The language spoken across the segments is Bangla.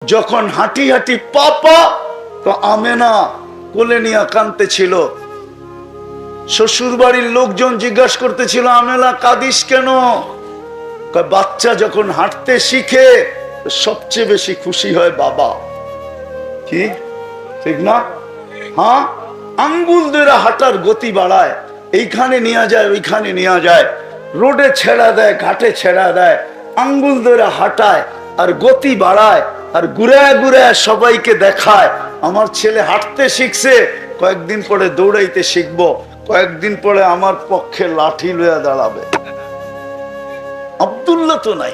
যখন হাঁটি হাঁটি পাপা, তো আমেনা কোলে নিয়ে কাঁদতেছিল। শ্বশুর বাড়ির লোকজন জিজ্ঞাসা করতেছিল, আমেনা কাঁদিস কেন? বাচ্চা যখন হাঁটতে শিখে সবচেয়ে বেশি খুশি হয় বাবা। কি ঠিক না? হ্যাঁ, আঙ্গুল ধরে হাঁটার গতি বাড়ায়, এইখানে নিয়ে যায় ওইখানে নিয়ে যায়, রোডে ছেড়া দেয় ঘাটে ছেড়া দেয়, আঙ্গুল ধরে হাঁটায় আর গতি বাড়ায়, আর ঘুরায় ঘুরায় সবাইকে দেখায় আমার ছেলে হাঁটতে শিখছে, কয়েকদিন পরে দৌড়াইতে শিখবো, কয়েকদিন পরে আমার পক্ষে লাঠি লইয়া দাঁড়াবে। আব্দুল্লাহ তো নাই।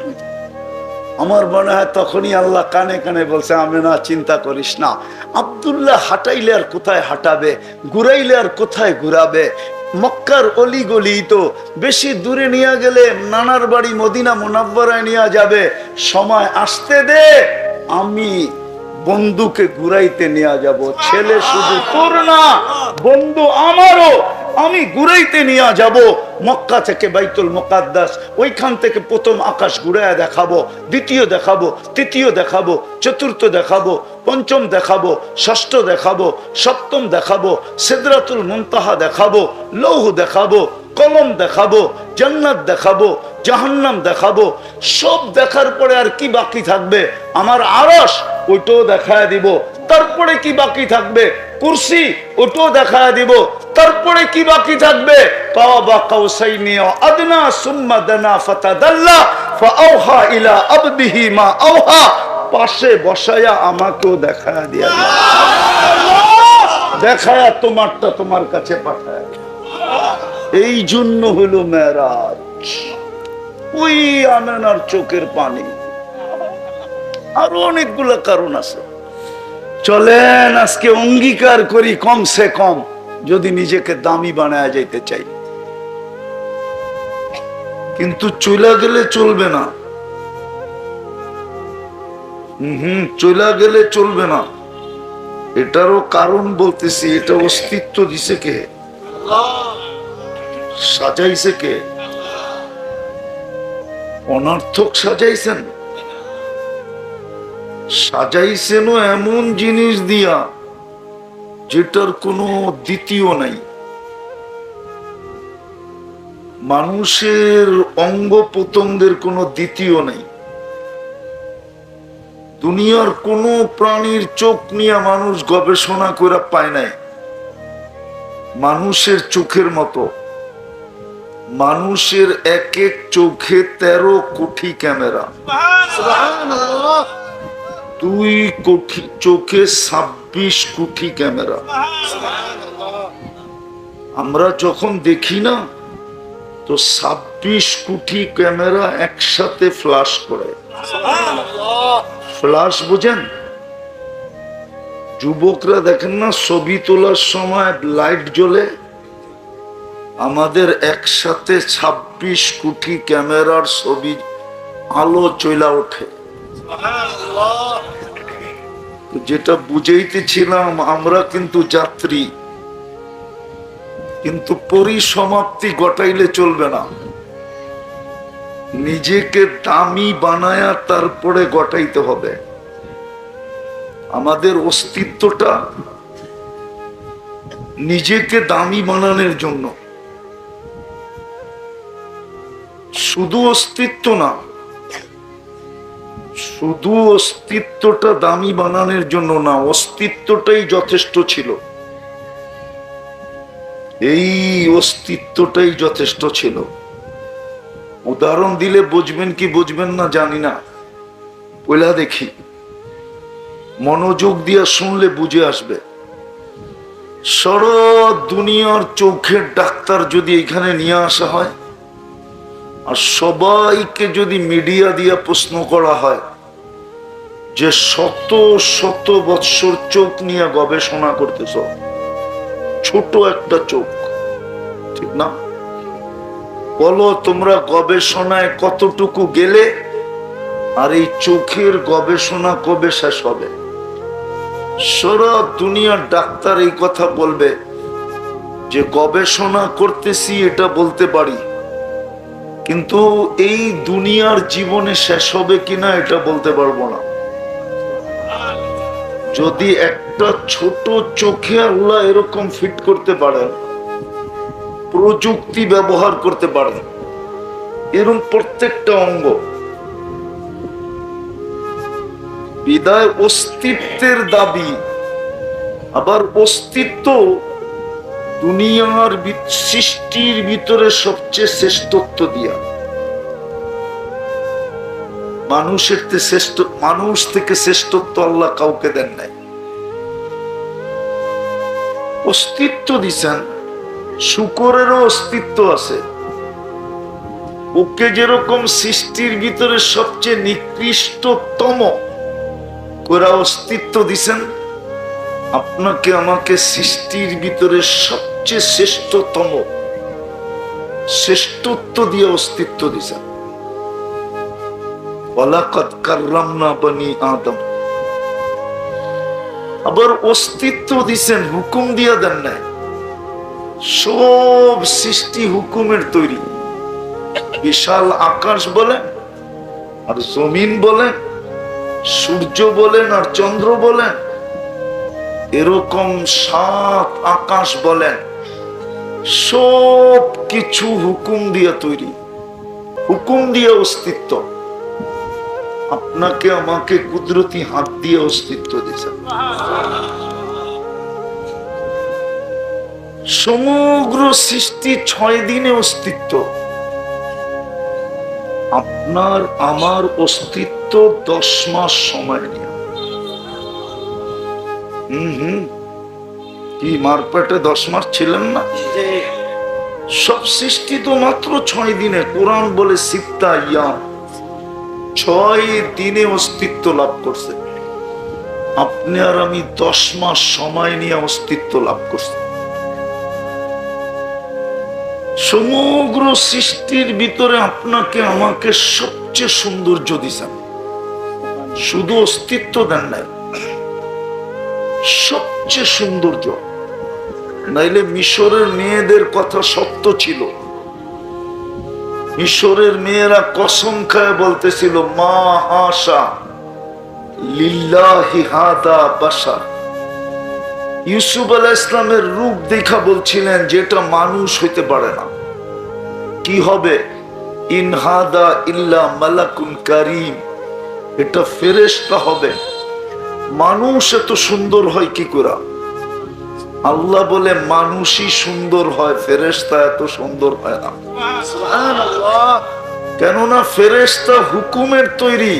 আমার মনে হয় তখনই আল্লাহ কানে কানে বলছে, আমেনা চিন্তা করিস না, আব্দুল্লাহ হাঁটাইলে আর কোথায় হাঁটাবে, ঘুরাইলে আর কোথায় ঘুরাবে। মক্কার অলি গলি তো, বেশি দূরে নিয়ে গেলে নানার বাড়ি মদিনা মুনাব্বরায় নিয়ে যাবে, সময় আসতে দে, আমি বন্ধুকে ঘুরাইতে নিয়ে যাব। ছেলে শুধু তোর না, বন্ধু আমারও, আমি ঘুরাইতে নিয়ে যাব। মক্কা থেকে বাইতুল মুকাদ্দাস, ওইখান থেকে প্রথম আকাশ ঘুরাইয়া দেখাবো, দ্বিতীয় দেখাবো, তৃতীয় দেখাবো, চতুর্থ দেখাবো, পঞ্চম দেখাবো, ষষ্ঠ দেখাবো, সপ্তম দেখাবো, সিদরাতুল মুনতাহা দেখাবো, লৌহ দেখাবো, কলম দেখাবো, জান্নাত দেখাবো, জাহান্নাম দেখাবো। সব দেখার পরে আর কি বাকি থাকবে? আমার আরশ, ওইটাও দেখায় দিব। তারপরে কি বাকি থাকবে? কুরসি, ওটাও দেখায় দিব। তারপরে কি বাকি থাকবে? কাবা কাউসাইনি আদনা সুম্মা দানা ফাতাদাল্লা ফাআওহা ইলা আবদিহি মা আওহা। পাশে বসায়া আমাকেও দেখায় দিয়া, দেখায়া তোমারটা তোমার কাছে পাঠায়। এই জন্য হলো মেরাজ। ওই আমেনার চোখের পানি, আরো অনেকগুলো কারণ আছে। চলেন আজকে অঙ্গীকার করি, কমসে কম যদি নিজেকে দামি বানায় যাইতে চাই। কিন্তু চলে গেলে চলবে না। চলে গেলে চলবে না। এটারও কারণ বলতেছি। এটা অস্তিত্ব দিছে কে? সাজাইছে কে? অনর্থক সাজাইছেন? সাজাইছেন এমন জিনিস দিয়া যেটার কোনো দ্বিতীয় নাই। মানুষের অঙ্গ প্রত্যঙ্গের কোনো দ্বিতীয় নাই। দুনিয়ার কোনো প্রাণীর চোখ নিয়ে মানুষ গবেষণা করে পায় নাই মানুষের চোখের মতো। মানুষের এক এক চোখে 13 কোটি ক্যামেরা, 2 কোটি চোখে 26 কোটি ক্যামেরা। আমরা যখন দেখি না, তো 26 কোটি ক্যামেরা একসাথে ফ্লাশ করে। ফ্লাশ বুঝেন? যুবকরা দেখেন না, ছবি তোলার সময় লাইট জ্বলে, আমাদের একসাথে 26 কোটি ক্যামেরার ছবি আলো চইলা ওঠে। যেটা বুঝাইতেছিলাম, আমরা কিন্তু যাত্রী, কিন্তু পরিসমাপ্তি ঘটাইলে চলবে না। নিজেকে দামি বানায়া তারপরে ঘটাইতে হবে। আমাদের অস্তিত্বটা নিজেকে দামি বানানোর জন্য, শুধু অস্তিত্ব না, শুধু অস্তিত্বটা দামি বানানোর জন্য না, অস্তিত্বটাই যথেষ্ট ছিল। এই অস্তিত্বটাই যথেষ্ট ছিল। উদাহরণ দিলে বুঝবেন কি বুঝবেন না জানি না, পয়লা দেখি, মনোযোগ দিয়ে শুনলে বুঝে আসবে। সারা দুনিয়ার চোখের ডাক্তার যদি এখানে নিয়ে আসা হয়, আর সবাইকে যদি মিডিয়া দিয়ে প্রশ্ন করা হয় যে শত শত বৎসর চোখ নিয়ে গবেষণা করতেছ, ছোট একটা চোখ, ঠিক না? বলো তোমরা গবেষণায় কতটুকু গেলে, আর এই চোখের গবেষণা কবে শেষ হবে? সারা দুনিয়ার ডাক্তার এই কথা বলবে যে গবেষণা করতেছি, এটা বলতে পারি, কিন্তু এই দুনিয়ার জীবনে শেষ হবে কিনা এটা বলতে পারবো না। যদি একটা ছোট চোখে আল্লাহ এরকম ফিট করতে পারেন, প্রযুক্তি ব্যবহার করতে পারেন, এরকম প্রত্যেকটা অঙ্গ, বিদায় অস্তিত্বের দাবি, আবার অস্তিত্ব দুনিয়ার সৃষ্টির ভিতরে সবচেয়ে শ্রেষ্ঠত্ব দিয়া, মানুষ থেকে শ্রেষ্ঠত্ব আল্লাহ কাউকে দেন নাই। অস্তিত্ব দিছেন, শুকরেরও অস্তিত্ব আছে। ওকে যেরকম সৃষ্টির ভিতরে সবচেয়ে নিকৃষ্টতম করে অস্তিত্ব দিছেন, আপনাকে আমাকে সৃষ্টির ভিতরে সবচেয়ে শ্রেষ্ঠতম শ্রেষ্ঠত্ব দিয়ে অস্তিত্ব দিছেন। ওয়ালাকাদ কাররামনা বনি আদম। আবার অস্তিত্ব দিছেন, হুকুম দিয়া দেন নাই। সব সৃষ্টি হুকুমের তৈরি। বিশাল আকাশ বলেন আর জমিন বলেন, সূর্য বলেন আর চন্দ্র বলেন, এরকম 7 আকাশ বলেন, সব কিছু হুকুম দিয়ে তৈরি, হুকুম দিয়ে অস্তিত্ব। আপনাকে আমাকে কুদরতি হাত দিয়ে অস্তিত্ব দিয়েছেন। সমগ্র সৃষ্টি 6 দিনে অস্তিত্ব। আপনার আমার অস্তিত্ব 10 মাস সময় নিয়ে। কি মারপেটে 10 মাস ছিলেন না? সব সৃষ্টি তো মাত্র 6 দিনে। কোরআন বলে সিত্তা ইয়াম, 6 দিনে অস্তিত্ব লাভ করছে। আপনি আর আমি 10 মাস সময় নিয়ে অস্তিত্ব লাভ করছি। সমগ্র সৃষ্টির ভিতরে আপনাকে আমাকে সবচেয়ে সৌন্দর্য দিছেন, শুধু অস্তিত্ব দেন নাই, সবচেয়ে সৌন্দর্য। নাইলে মিশরের মেয়েদের কথা সত্য ছিল। মিশরের মেয়েরা কসম খায় বলতেছিল, মা হাসা লিল্লাহি হাদা বাশার। ইউসুফ আলাইহিস সালামের রূপ দেখা বলছিলেন যেটা মানুষ হইতে পারে না। কি হবে? ইন হাদা ইল্লা মালাকুন কারীম, এটা ফেরেশতা হবে। মানুষ এত সুন্দর হয় কি করে? আল্লাহ বলে মানুষই সুন্দর হয়, ফেরেশতা এত সুন্দর হয় না। সুবহানাল্লাহ। কেননা ফেরেশতা হুকুমের তৈরি,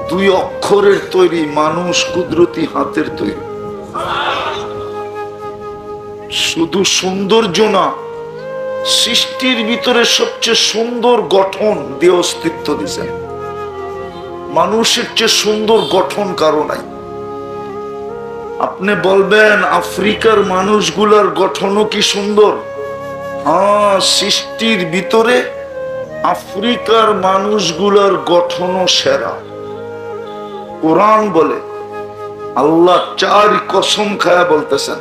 2 অক্ষরের তৈরি, মানুষ কুদরতি হাতের তৈরি। শুধু সৌন্দর্য না, সৃষ্টির ভিতরে সবচেয়ে সুন্দর গঠন দিয়ে অস্তিত্ব দিয়েছেন। মানুষের চেয়ে সুন্দর গঠন কারো নাই। আপনি বলবেন আফ্রিকার মানুষগুলার গঠনও কি সুন্দর? হ্যাঁ, সৃষ্টির ভিতরে আফ্রিকার মানুষগুলার গঠনও সেরা। কোরআন বলে, আল্লাহ 4 কসম খায়া বলতেছেন,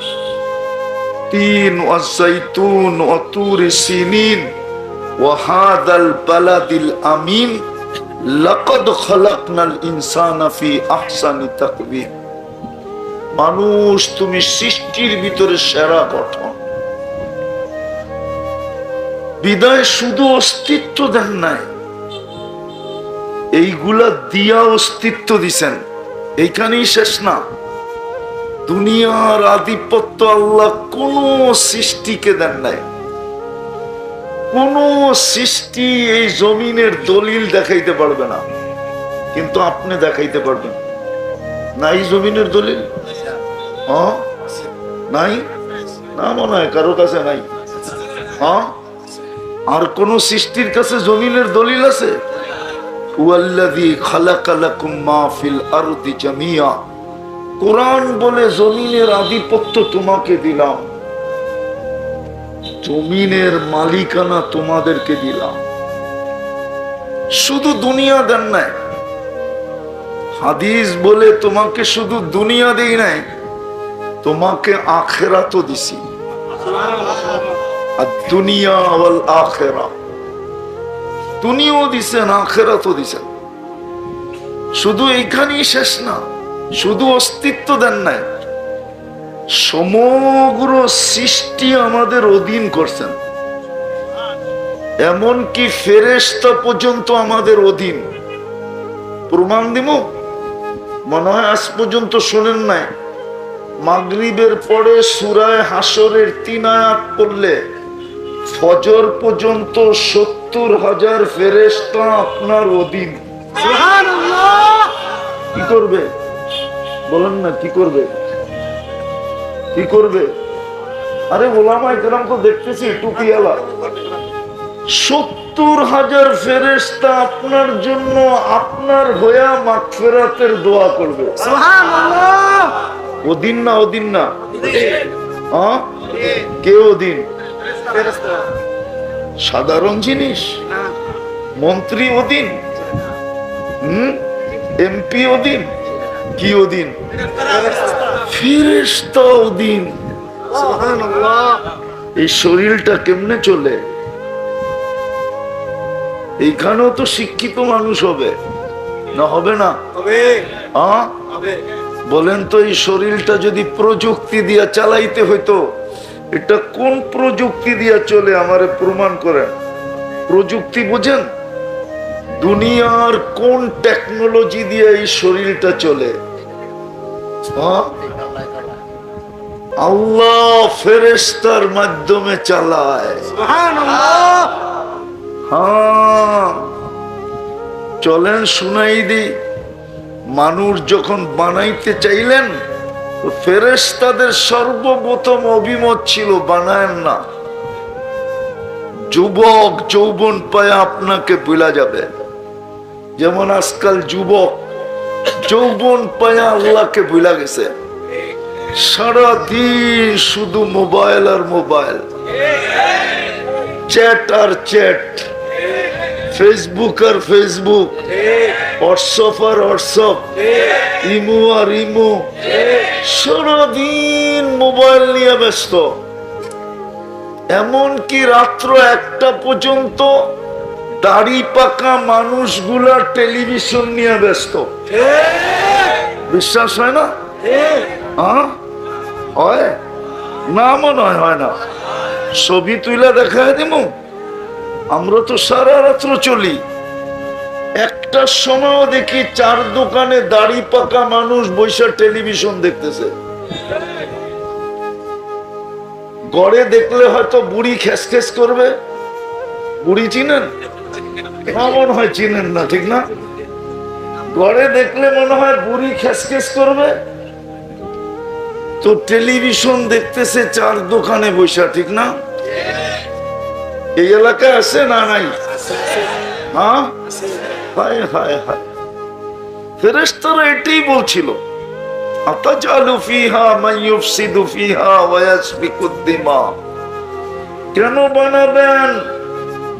তিন ওয়াজাইতুন ওয়া তুরি সিনিন ওয়া হাদাল বালাদিল আমিন লাকাদ খালাকনাল ইনসানা ফি আহসানি তাকবীর। মানুষ তুমি সৃষ্টির ভিতরে সেরা গঠন। বিদায় শুধু অস্তিত্ব দেন নাই, এইগুলা দিয়া অস্তিত্ব দিছেন। এইখানেই শেষ না। দুনিয়ার আধিপত্য আল্লাহ কোন সৃষ্টিকে দেন নাই। কোন সৃষ্টি এই জমিনের দলিল দেখাইতে পারবে না, কিন্তু আপনি দেখাইতে পারবেন। নাই জমিনের দলিল? হ্যাঁ, নাই না, মনে হয় কারো কাছে নাই। হ্যাঁ, আর কোন সৃষ্টির কাছে জমিনের দলিল আছে? হুয়াল্লাযী খালাকা লাকুম মা ফিল আরদি জামিয়া। কোরআন বলে জমিনের আধিপত্য তোমাকে দিলাম, জমিনের মালিকানা তোমাদেরকে দিলাম। শুধু দুনিয়া দেন নাই। হাদিস বলে তোমাকে শুধু দুনিয়া দেই নাই, তোমাকে আখিরাতও দিছি। আর দুনিয়া ওয়াল আখিরা, দুনিয়াও দিছেন, আখিরাতও দিছেন। শুধু এইখানেই শেষ না। শুধু অস্তিত্ব দেন নাই, সমগ্র সৃষ্টি আমাদের অধীন করছেন। এমনকি ফেরেশতা পর্যন্ত আমাদের অধীন। প্রমাণ দিব, মনে হয় আজ পর্যন্ত শোনেন নাই, মাগরিবের পরে সূরা হাসরের 3 আয়াত পড়লে ফজর পর্যন্ত 70,000 ফেরেশতা আপনার অধীন। সুবহানাল্লাহ। কি করবে বলেন না, কি করবে? কি করবে? আরে ওলামায়ে কেরাম তো দেখতেছি টুপিওয়ালা, 70,000 ফেরেশতা আপনার জন্য, আপনার হয়ে মাগফিরাতের দোয়া করবে। সুবহানাল্লাহ। অধীন না? অধীন না? হ্যাঁ, কে অধীন? ফেরেশতা। সাধারণ জিনিস? মন্ত্রী অধীন, এমপি অধীন, কি অধীন? ফেরেশতা অধীন। সুবহানাল্লাহ। এই শরীরটা কেমনে চলে? এইখানেও তো শিক্ষিত মানুষ হবে না? হবে না? বলেন তো, এই শরীরটা যদি প্রযুক্তি দিয়া চালাইতে হইতো, এটা কোন প্রযুক্তি দিয়া চলে? আমারে প্রমাণ করেন। প্রযুক্তি বুঝেন? দুনিয়ার কোন টেকনোলজি দিয়ে এই শরীরটা চলে? আল্লাহ ফেরেশতার মাধ্যমে চালায়। সুবহানাল্লাহ। হ্যাঁ, চলেন শুনাই দি। মানুষ যখন বানাইতে চাইলেন, ফেরেশতাদের সর্বপ্রথম অভিমত ছিল বানায়েন না। যুবক যৌবন পায় আপনাকে ভুলা যাবে, যেমন আজকাল যুবক যৌবন পায় আল্লাহকে ভুলা গেছে। সারাদিন শুধু মোবাইল আর মোবাইল, চ্যাট আর চ্যাট, ফেসবুক আর ফেসবুক, হোয়াটসঅ্যাপ আর হোয়াটসঅ্যাপ, ইমো আর ইমো, সারাদিন মোবাইল নিয়ে ব্যস্ত। এমনকি রাত্র 1টা পর্যন্ত দাড়ি পাকা মানুষগুলা টেলিভিশন নিয়ে ব্যস্ত। বিশ্বাস হয় না? হয় না? মনে হয় না। ছবি তুইলা দেখায় দিব। আমরা তো সারা রাত্র চলি, 1টার সময়ও দেখি 4 দোকানে দাড়ি পাকা মানুষ বৈশা টেলিভিশন দেখতেছে। গড়ে দেখলে হয়তো বুড়ি খেস করবে। বুড়ি চিনেন? মনে হয় চিনেন না, ঠিক না? গড়ে দেখলে মনে হয় বুড়ি খেস করবে, তো টেলিভিশন দেখতেছে 4 দোকানে বৈশা, ঠিক না? এই এলাকায় আছে না? নাই? হ্যাঁ, হায় হায় হায়। ফেরেশতারা এটাই বলছিল, আতাজালু ফিহা মান ইউফসিদু ফিহা ওয়া ইয়াসফিকুদ দিমা। কেন বানাবেন?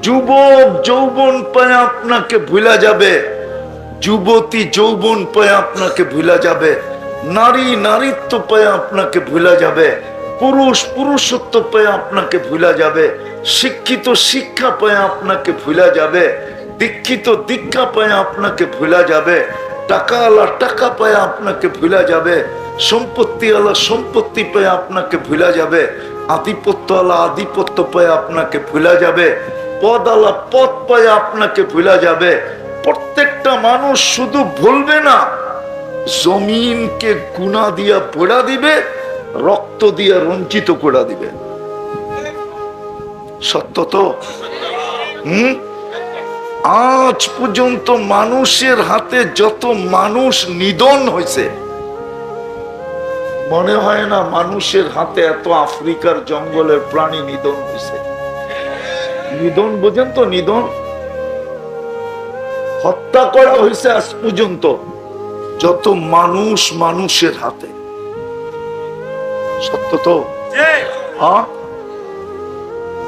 যুবক যৌবন পায় আপনাকে ভুলা যাবে, যুবতী যৌবন পায় আপনাকে ভুলা যাবে, নারী নারীত্ব পায় আপনাকে ভুলা যাবে, পুরুষ পুরুষত্ব পায় আপনাকে ভুলা যাবে, শিক্ষিত শিক্ষা পায় আপনাকে ভুলা যাবে, দীক্ষিত দীক্ষা পায় আপনাকে ভুলা যাবে, টাকাওয়ালা টাকা পায় আপনাকে ভুলা যাবে, সম্পত্তিওয়ালা সম্পত্তি পায় আপনাকে ভুলা যাবে, আধিপত্যওয়ালা আধিপত্য পায় আপনাকে ভুলা যাবে, পদওয়ালা পদ পায় আপনাকে ভুলা যাবে। প্রত্যেকটা মানুষ শুধু ভুলবে না, জমিনকে গুনাহ দিয়া পোড়া দিবে, রক্ত দিয়া রঞ্জিত করে দিবে। সত্য তো? আজ পর্যন্ত মানুষের হাতে যত মানুষ নিধন হয়েছে, মনে হয় না মানুষের হাতে এত আফ্রিকার জঙ্গলের প্রাণী নিধন হয়েছে। নিধন বোঝেন তো? নিধন, হত্যা করা হয়েছে আজ পর্যন্ত যত মানুষ মানুষের হাতে। সত্য তো?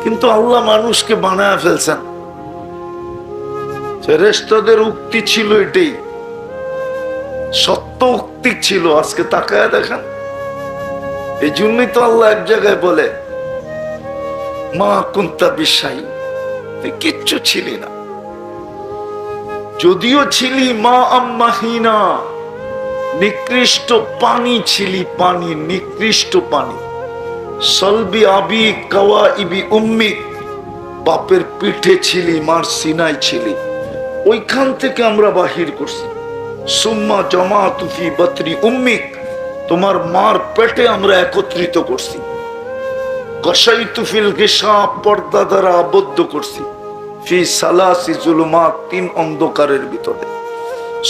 কিন্তু আল্লাহ মানুষকে বানায় ফেলছেন। ফেরেশতাদের উক্তি ছিল এটাই, সত্য উক্তি ছিল। আজকে তাকায় দেখেন, এই জন্যই তো আল্লাহ এক জায়গায় বলে, মা কুন্তা বিশাই, তুই কিচ্ছু ছিলি না, যদিও ছিলি মা আম্মাহিনা, নিকৃষ্ট পানি ছিলি, পানি নিকৃষ্ট পানি। সলবি আবি কাওয়া ইবি উম্মি, বাপের পিঠে ছিলি, মার সিনায় ছিলি, ওইখান থেকে আমরা বাহির করছি। সুম্মা জমা তুফি বত্রি উম্মিক, তোমার মার পেটে আমরা একত্রিত করছি। কসাই তুফিল গেসা, পর্দা দ্বারা আবদ্ধ করছি। ফি সালাসি জুলুমাত, 3 অন্ধকারের ভিতরে।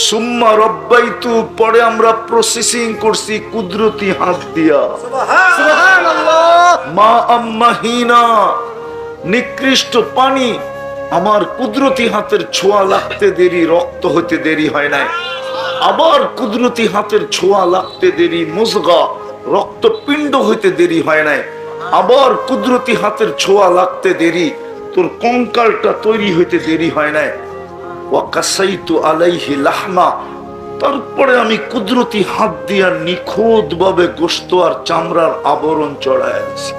সুম্মা রব্বাইতু, পরে আমরা প্রসেসিং করছি কুদরতি হাত দিয়া। সুবহানাল্লাহ। মা আম্মাহিনা, নিকৃষ্ট পানি আমার কুদরতি হাতের ছোঁয়া লাগতে দেরি, রক্ত হতে দেরি হয় নাই। আবার কুদরতি হাতের ছোঁয়া লাগতে দেরি, মুজগা রক্তপিণ্ড হইতে দেরি হয় নাই। আবার কুদরতি হাতের ছোঁয়া লাগতে দেরি, তোর কঙ্কালটা তৈরি হইতে দেরি হয় নাই। ওয়াকাসাইতু আলাইহি লাহমা, তারপরে আমি কুদরতি হাত দিয়া নিখুঁত ভাবে গোশত আর চামড়ার আবরণ চড়ায় দিছি।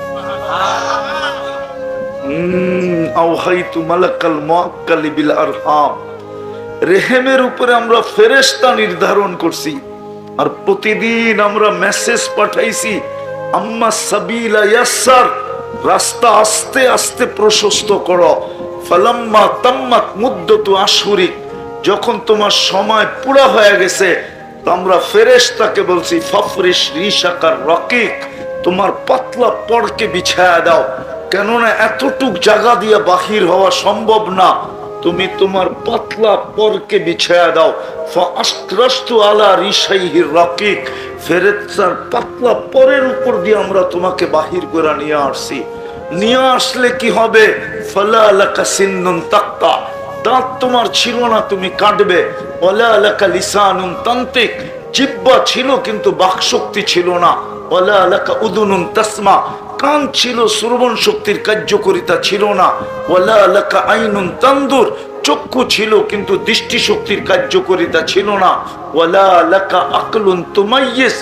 আওহাইতু মালাকাল মুআক্কালি বিল আরহাম, রেহেমের উপরে আমরা ফেরেশতা নির্ধারণ করছি। আর প্রতিদিন আমরা মেসেজ পাঠাইছি, আম্মা সাবিলা ইয়াসসার, রাস্তা আস্তে আস্তে প্রশস্ত করো। ফালাম্মা তাম্মাত মুদ্দাতু আশহুরিক, যখন তোমার সময় পুরা হয়ে গেছে, আমরা ফেরেশতাকে বলছি ফাফরিশ রিশাকার রকিক, তোমার পাতলা পড়কে বিছায়া দাও, কেননা এতটুক জায়গা দিয়ে বাহির হওয়া সম্ভব না, তুমি তোমার পাতলা পরকে বিছায়া দাও। ফাআশরাশতু আলা রিশাইহির রাকিক, ফেরেশতার পাতলা পরের উপর দিয়ে আমরা তোমাকে বাহির করে নিয়ে আসছি। নিয়ে আসলে কি হবে? ফালা লাকা সিন্নুন তাক্তা, দাঁত তোমার ছিল না, তুমি কাটবে। ওয়ালা লাকা লিসানুন তান্তিক, জিহ্বা ছিল কিন্তু বাকশক্তি ছিল না। ওয়ালা লাকা উদুনুন তাসমা, কান ছিল, শ্রবণ শক্তির কার্যকারিতা ছিল না। ওয়ালা লাকা আইনুন তানদুর, চক্ষু ছিল কিন্তু দৃষ্টি শক্তির কার্যকারিতা ছিল না। ওয়ালা লাকা আকলুন তুমাইয়িজ,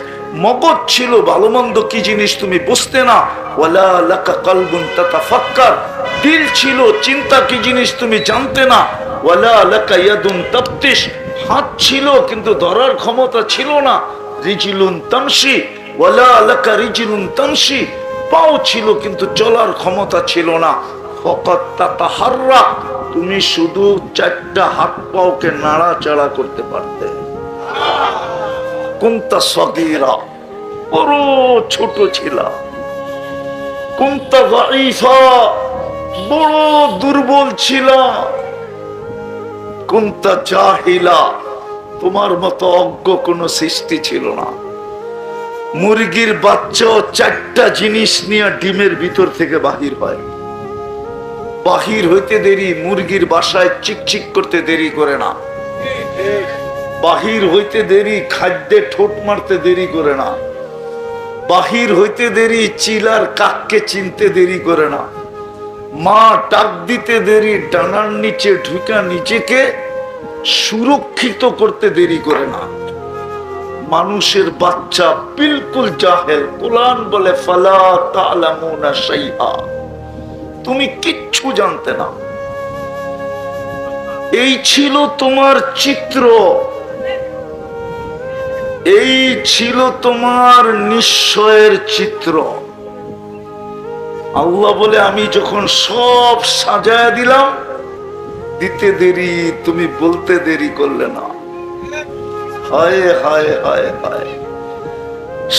মগজ ছিল, ভালো মন্দ কি জিনিস তুমি বুঝতে না। ওয়ালা লাকা কলবুন তাতাফাক্কার, দিল ছিল, চিন্তা কি জিনিস তুমি জানতে না। ওয়ালা লাকা ইয়াদুন তাবতিশ, হাত ছিল কিন্তু ধরার ক্ষমতা ছিল না। রিজিলুন তামশি, ওয়ালা লাকা রিজিলুন তামশি, পাও ছিল কিন্তু চলার ক্ষমতা ছিল না। ফাকাত তাতাহাররাক, তুমি শুধু 4টা হাত পাওকে নাড়াচাড়া করতে পারতে। কুনতা সগীরা, বড় ছোট ছিল। কুনতা যায়ীফা, বড় দুর্বল ছিল। কুনতা জাহিলা, তোমার মতো অজ্ঞ কোন সৃষ্টি ছিল না। মুরগির বাচ্চা 4টা জিনিস নিয়ে ডিমের ভিতর থেকে বাহির হয়। বাহির হইতে দেরি, মুরগির বাসায় চিকচিক করতে দেরি করে না। বাহির হইতে দেরি, খাদ্যে ঠোঁট মারতে দেরি করে না। বাহির হইতে দেরি, চিলার কাককে চিনতে দেরি করে না। মা ডাক দিতে দেরি, ডানার নিচে ঢুকা নিজেকে সুরক্ষিত করতে দেরি করে না। মানুষের বাচ্চা বিলকুল জাহেল, কুরআন বলে ফালা তা'লামুনা শাইআ, তুমি কিচ্ছু জানতে না। এই ছিল তোমার চিত্র, এই ছিল তোমার নিশ্চয়ের চিত্র। আল্লাহ বলে আমি যখন সব সাজায় দিলাম, দিতে দেরি, তুমি বলতে দেরি করলে না। হায় হায় হায় হায়,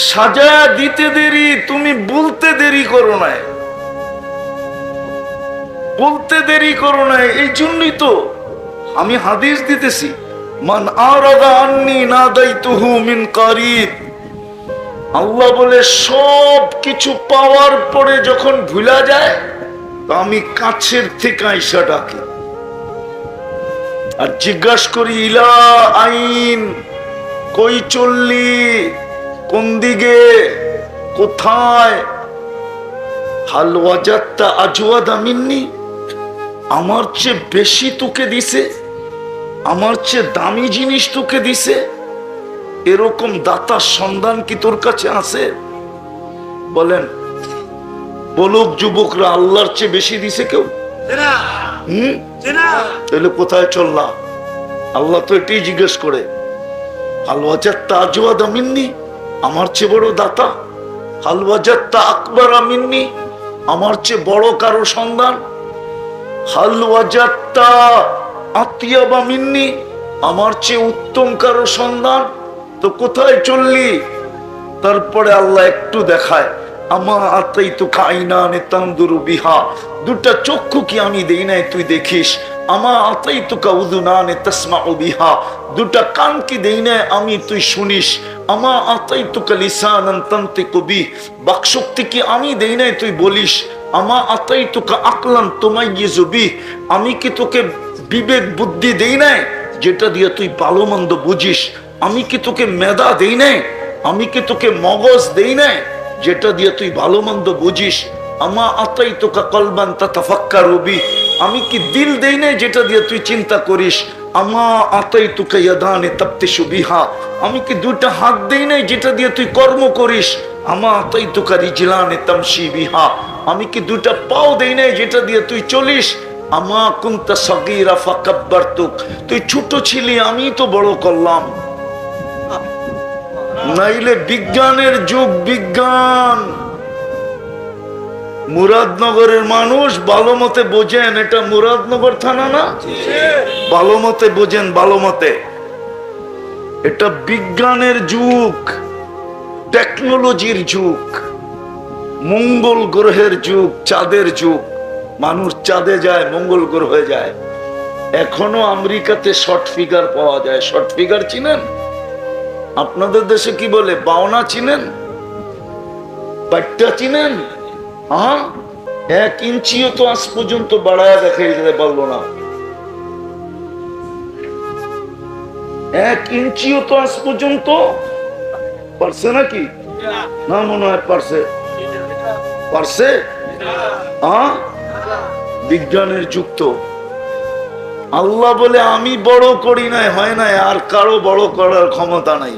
সাজায়া দিতে দেরি, তুমি বলতে দেরি করো নাই, বলতে দেরি করো নাই। এই জন্যই তো আমি হাদিস দিতেছি, মান আরাদা আন্নি নাদাইতুহু মিন কারিব। আল্লাহ বলে সব কিছু পাওয়ার পরে যখন ভুলা যায়, তো আমি কাছের থেকে আইসা ডাকি আর জিজ্ঞাসা করি, ইলা আইন, কই চললি, কোন দিকে, কোথায়? হাল ওয়াজাদতা আজওয়াদা মিন্নি, আমার চেয়ে বেশি তোকে দিছে, আমার চেয়ে দামি জিনিস তোকে দিছে, এরকম দাতার সন্ধান কি তোর কাছে আছে? বলেন, বলুক যুবকরা, আল্লাহর চেয়ে বেশি দিছে কেউ? তাহলে কোথায় চললা? আল্লাহ তো এটাই জিজ্ঞেস করে, হাল ওয়াজাদতা আজওয়াদা মিন্নি, আমার চেয়ে বড় দাতা। হাল ওয়াজাদতা আকবারা মিন্নি, আমার চেয়ে বড় কারো সন্ধান। হাল ওয়াজাদতা আতিয়াবা মিন্নি, আমার চেয়ে উত্তম কারো সন্ধান। তো কোথায় চললি? তারপরে আল্লাহ একটু দেখায়, আমা আতাইতুকা আইনানে তানদুরু বিহা, দুটা চক্ষু কি আমি দেই নাই তুই দেখিস? আমা আতাইতুকা উযুনানে তাসমাউ বিহা, দুটা কান কি দেই নাই আমি তুই শুনিস? আমা আতাইতুকা লিসানান তানতিকু বিহ, বাকশক্তি কি আমি দেই নাই তুই বলিস? আমা আতাইতুকা আকলান তুমাইয়িজু বিহ, আমি কি তোকে বিবেক বুদ্ধি দেই নাই যেটা দিয়ে তুই ভালো মন্দ বুঝিস? আমি কি তোকে মেধা দেই নাই? আমি কি তোকে মগজ দেই নাই যেটা দিয়ে তুই ভালো মন্দ বুঝিস? আমা আতাইতুকা কলবান তাতাফাক্কারু বিহ, আমি কি দিল দেই নাই যেটা দিয়ে তুই চিন্তা করিস? আমা আতাইতুকা ইয়াদানি তাবতিশু বিহা, আমি কি দুইটা হাত দেই নাই যেটা দিয়ে তুই কর্ম করিস? আমা আতাইতুকা রিজলানি তামশি বিহা, আমি কি দুইটা পাও দেই নাই যেটা দিয়ে তুই চলিস? আমা কুনতা সাগীরা ফাকাব্বারতুক, তুই ছোট ছিলি আমি তো বড় করলাম। নাইলে বিজ্ঞানের যুগ, বিজ্ঞান। মুরাদনগরের মানুষ ভালো মতে বোঝেন, এটা মুরাদনগর থানা না? ভালো মতে বোঝেন, ভালো মতে। এটা বিজ্ঞানের যুগ, টেকনোলজির যুগ, মঙ্গল গ্রহের যুগ, চাঁদের যুগ। মানুষ চাঁদে যায়, মঙ্গল গ্রহে যায়। এখনো আমেরিকাতে শর্ট ফিগার পাওয়া যায়। শর্ট ফিগার চিনেন? আপনাদের দেশে কি বলে? বাওনা চিনেন? বাট্টা চিনেন? হ্যাঁ, 1 ইঞ্চিও তো আজ পর্যন্ত বাড়ায় দেখাই যেতে পারলো না। 1 ইঞ্চিও তো আজ পর্যন্ত পারছে নাকি? না, মনে হয় পারছে। পারছে? হ্যাঁ, বিজ্ঞানের যুক্ত। আল্লাহ বলে আমি বড় করি নাই, হয় নাই, আর কারো বড় করার ক্ষমতা নাই।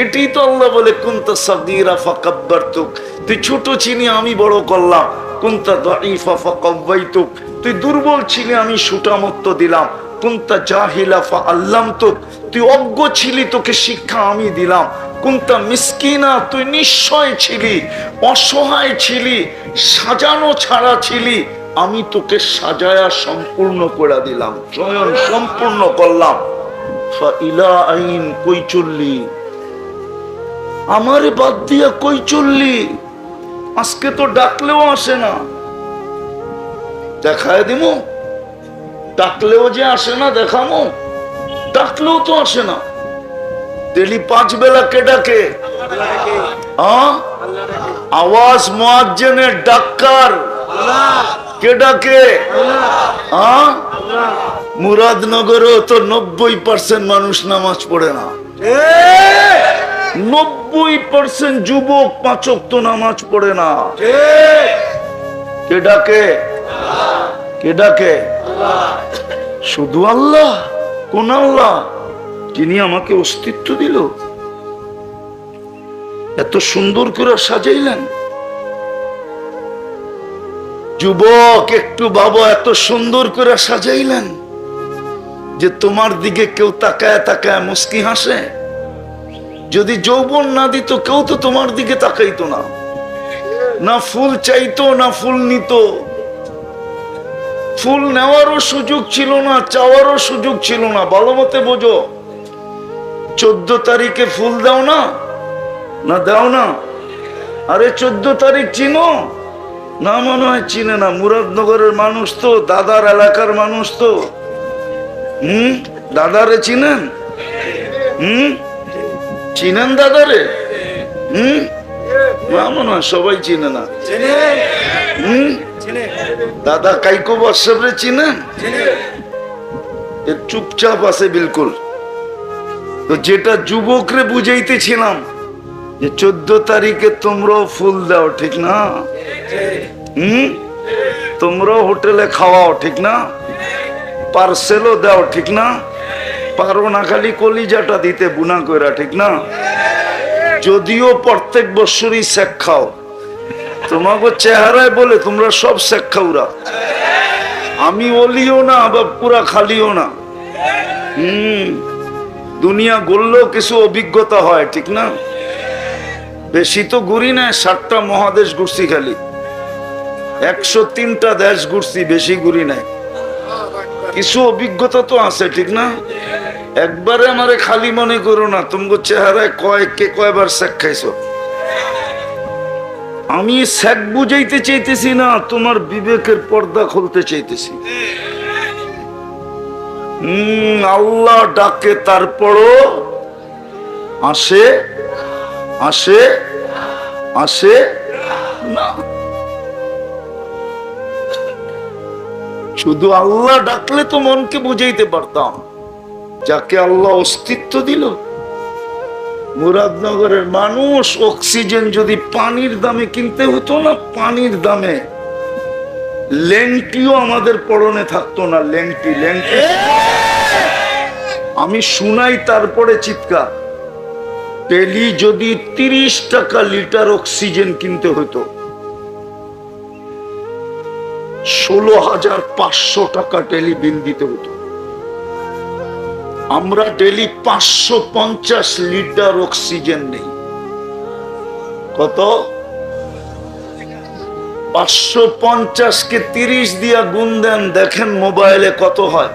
এটি তো আল্লাহ বলে কুনতা সাগীরা ফাকাব্বারতুক, তুই ছোট ছিলি আমি বড় করলাম। কুনতা দাঈফা ফাকাওয়াইতুক, তুই দুর্বল ছিলি আমি সুটামত্ত দিলাম। কুনতা জাহিলা ফাআল্লামতুক, তুই অজ্ঞ ছিলি তোকে শিক্ষা আমি দিলাম। কুনতা মিসকিনা, তুই নিঃস্বয় ছিলি, অসহায় ছিলি, সাজানো ছাড়া ছিলি, আমি তোকে সাজায়া সম্পূর্ণ করে দিলাম, স্বয়ং সম্পূর্ণ করলাম। ফাইলা আইন, কই চললি? আমারে বাদ দিয়া কই চললি? আজকে তো ডাকলেও আসে না। দেখায় দিমু? ডাকলেও যে আসে না, দেখামো? ডাকলেও তো আসে না। ডেলি 5 বেলা কে ডাকে? আওয়াজ মুয়াজ্জিনের ডাক্কার কে ডাকে? মুরাদনগরেও তো 90% মানুষ নামাজ পড়ে না। 90% যুবক 5 ওয়াক্ত নামাজ পড়ে না। কে ডাকে? কে ডাকে? শুধু আল্লাহ। কোন আল্লাহ? যিনি আমাকে অস্তিত্ব দিল, এত সুন্দর করে সাজাইলেন। যুবক একটু বাবা, এত সুন্দর করে সাজাইলেন যে তোমার দিকে কেউ তাকায় তাকায় মুস্কি হাসে। যদি যৌবন না দিত কেউ তো তোমার দিকে তাকাইতো না, না ফুল চাইতো না ফুল নিত। ফুল নেওয়ারও সুযোগ ছিল না, চাওয়ারও সুযোগ ছিল না। ভালো মতে বোঝো। 14 তারিখে ফুল দাও না? না দাও না? আরে 14 তারিখ চিনো না? মনে হয় চিনে না। মুরাদনগরের মানুষ তো, দাদার এলাকার মানুষ তো। দাদারে চিনেন? চিনেন দাদারে? না, মনে হয় সবাই চিনে না। দাদা কাইকো বর্ষাবরে চিনেন? চুপচাপ আছে বিলকুল। তো যেটা যুবকরে বুঝাইতেছিলাম যে 14 তারিখে তোমরাও ফুল দাও, ঠিক না? তোমরাও হোটেলে খাওয়াও, ঠিক না? পার্সেলও দাও, ঠিক না? পারো না খালি কলিজাটা দিতে বুনা কইরা, ঠিক না? যদিও প্রত্যেক বছরই শেখ খাও, তোমাকে চেহারায় বলে তোমরা সব শেখ খাওরা। আমি ওলিও না আবার পুরা খালিও না। দুনিয়া ঘুরলেও কিছু অভিজ্ঞতা হয়, ঠিক না? বেশি তো ঘুরি না, 7টা মহাদেশ ঘুরছি, খালি 103টা দেশ ঘুরছি, বেশি ঘুরি নাই। কিছু অভিজ্ঞতা তো আছে, ঠিক না? একবারে আমারে খালি মনে করো না, তোমার চেহারায় কয়বার শেখ খাইছো। আমি শেখ বুঝাইতে চাইতেছি না, তোমার বিবেকের পর্দা খুলতে চাইতেছি। আল্লাহ ডাকে, তারপরও আসে আসে আসে না। শুধু আল্লাহ ডাকলে তো মনকে বুঝাইতে পারতাম। যাকে আল্লাহ অস্তিত্ব দিল, মুরাদনগরের মানুষ, অক্সিজেন যদি পানির দামে কিনতে হতো না, পানির দামে লেংটিও আমাদের পরনে থাকতো না। লেংটি লেংটি আমি শুনাই, তারপরে চিৎকার। ডেলি যদি 30 টাকা লিটার অক্সিজেন কিনতে হতো, 16,500 টাকা ডেলি বিল দিতে হতো। আমরা ডেলি 550 লিটার অক্সিজেন নেই। কত? 550-কে 30 দিয়া গুণ দেন, দেখেন মোবাইলে কত হয়।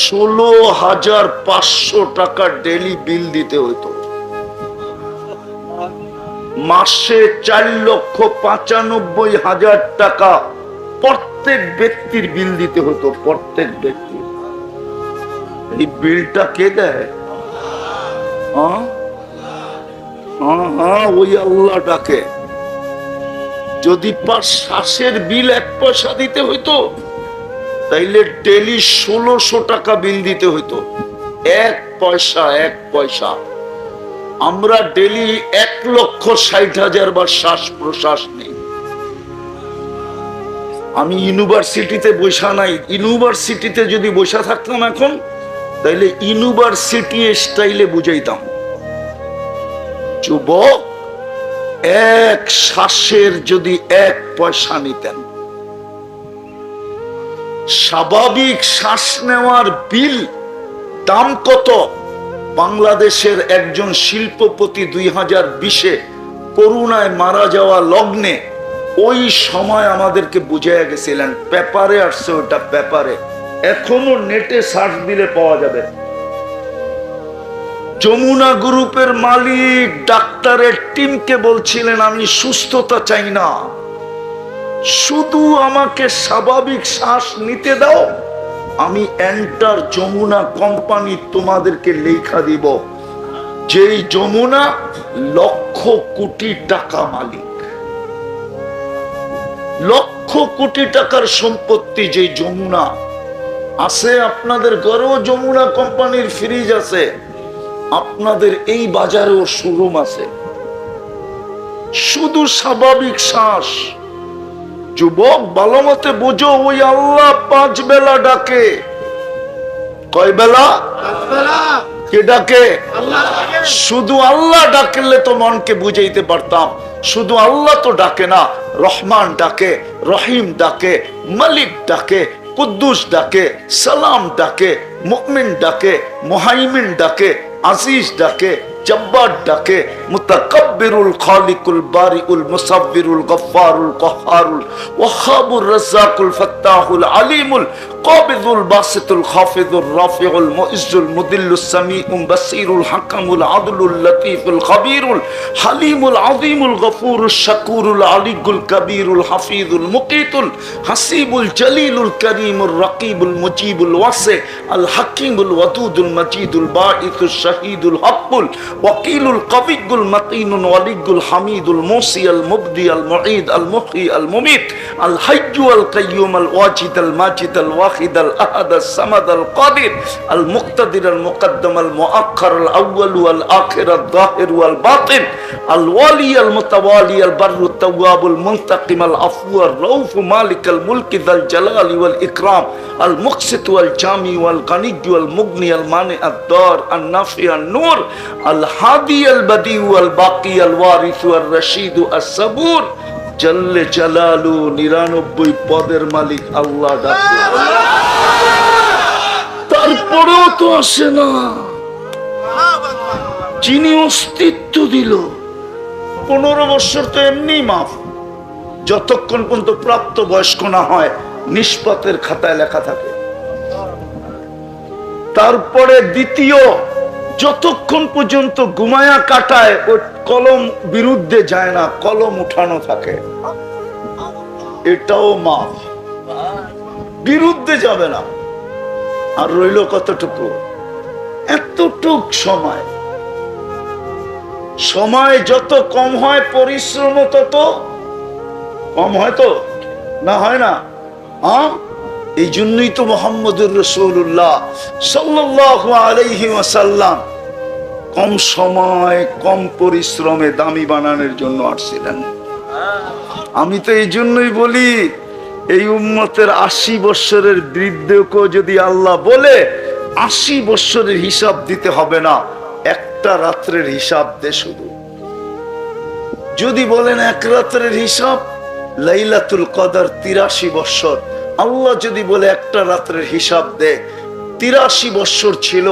16,500 টাকা ডেলি বিল দিতে হতো। মাসে 4,95,000 টাকা প্রত্যেক ব্যক্তির বিল দিতে হতো। প্রত্যেক ব্যক্তি। এই বিলটা কে দেয়? ওই আল্লাহ ডাকে। যদি শ্বাসের বিল 1 পয়সা দিতে হইতো, তাইলে ডেলি 1600 টাকা বিল দিতে হইতো। 1 পয়সা, 1 পয়সা। আমরা ডেলি 1,60,000 বার শ্বাস প্রশ্বাস নেই। আমি ইউনিভার্সিটিতে বসা নাই। ইউনিভার্সিটিতে যদি বসা থাকতাম এখন, তাইলে ইউনিভার্সিটি স্টাইলে বুঝাইতাম। যুবক, 1 শ্বাসের যদি 1 পয়সা নিতেন, স্বাভাবিক শ্বাস নেওয়ার বিল দাম কত? বাংলাদেশের একজন শিল্পপতি 2020-এ করোনায় মারা যাওয়া লগ্নে ওই সময় আমাদেরকে বুঝাইয়া গেছিলেন। পেপারে আসছে, ওটা পেপারে, এখনো নেটে সার্চ দিলে পাওয়া যাবে। যমুনা গ্রুপের মালিক ডাক্তারের টিমকে বলছিলেন, আমি সুস্থতা চাই না, শুধু আমাকে স্বাভাবিক শ্বাস নিতে দাও, আমি এন্টার যমুনা কোম্পানি তোমাদেরকে লেখা দিব। যেই যমুনা লক্ষ কোটি টাকা মালিক, লক্ষ কোটি টাকার সম্পত্তি, যে যমুনা আছে। আপনাদের ঘরেও যমুনা কোম্পানির ফ্রিজ আছে, আপনাদের এই বাজারেও শোরুম আছে। শুধু স্বাভাবিক শ্বাস। যুবক, ভালো মতে বুঝো, ওই আল্লাহ 5 বেলা ডাকে। কয় বেলা? 5 বেলা। কে ডাকে? আল্লাহ ডাকে। শুধু আল্লাহ ডাকলে তো মনকে বুঝাইতে পারতাম। শুধু আল্লাহ তো ডাকে না, রহমান ডাকে, রহিম ডাকে, মালিক ডাকে, কুদ্দুস ডাকে, সালাম ডাকে, মুমিন ডাকে, মুহাইমিন ডাকে, আজিজ ডাকে, জব্বার ডাকে, মুতাকাব্বিরুল খালিকুল বারিউল মুসাব্বিরুল গফফারুল কহ্হারুল ওয়াহাবুর রাজ্জাকুল ফাত্তাহুল আলিমুল কাবিদুল বাসিতুল খাফিদুর রাফিউল মুইজ্জুল মুদিল্লুস সামিউল বাসীরুল হাকামুল আদলুল লতীফুল খাবীরুল হালিমুল আযীমুল গফুরুশ শাকুরুল আলিয়ুল কবীরুল হাফিজুল মুকীতুল হাসিবুল জলিলুল করিমুর রাকিবুল মুজিবুল ওয়াসি আল হাকিমুল ওয়াদুদুল মজিদুল বাঈসুশ শাহীদুল হকুল ওয়াকিলুল কবিয়ুল মাতিনুল ওয়ালিয়ুল হামিদুল মুসি আল মুবদি আল মুঈদ আল মুহয়ি আল মুমীত আল হাইয়্যু আল কাইয়্যুম আল ওয়াজিদ আল মাজিদ আল ওয়াহিদ আল আহাদ আল সামাদ আল কাদির আল মুক্তাদির আল মুকদ্দম আল মুআক্খার আল আউয়াল ওয়াল আখির আল যাহির ওয়াল বাতিন আল ওয়ালি আল মুতাওয়ালি আল বাররু তাওয়াব আল মুনতাকিম আল আফু আর রউফ মালিক আল মুলক যাল জালালি ওয়াল ইকরাম আল মুকসিত ওয়াল জামি ওয়াল গানি ওয়াল মুগনি আল মানি আদ দার আন নাফি আন নূর আল হাদি আল বদি ওয়াল বাকি আল ওয়ারিস ওয়াল রশিদ আস সাবুর জল্লে জালালু 99 পদের মালিক আল্লাহ ডাকে। তারপরেও তো আসে না। যিনি অস্তিত্ব দিল। 15 বছর তো এমনি মাফ, যতক্ষণ পর্যন্ত প্রাপ্ত বয়স্ক না হয় নিষ্পাতের খাতায় লেখা থাকে। তারপরে দ্বিতীয়, যতক্ষণ পর্যন্ত ঘুমায়া কাটায় ওই কলম বিরুদ্ধে যায় না, কলম উঠানো থাকে, এটাও মাফ, বিরুদ্ধে যাবে না। আর রইল কতটুকু? এতটুক সময়। সময় যত কম হয় পরিশ্রম তত কম হয়, তো না হয় না? হ্যাঁ, এই জন্যই তো মুহাম্মদুর রাসূলুল্লাহ সাল্লাল্লাহু আলাইহি ওয়াসাল্লাম কম সময় কম পরিশ্রমে দামি বানানোর জন্য আসছিলেন। আমি তো এই জন্যই বলি, এই উম্মতের 80 বছরের বৃদ্ধকেও যদি আল্লাহ বলে 80 বছরের হিসাব দিতে হবে না, একটা রাত্রের হিসাব দে শুধু। যদি বলেন এক রাত্রের হিসাব, লাইলাতুল কদর 83 বছর, আল্লাহ যদি বলে একটা রাত্রের হিসাব দে, 83 বছর ছিল,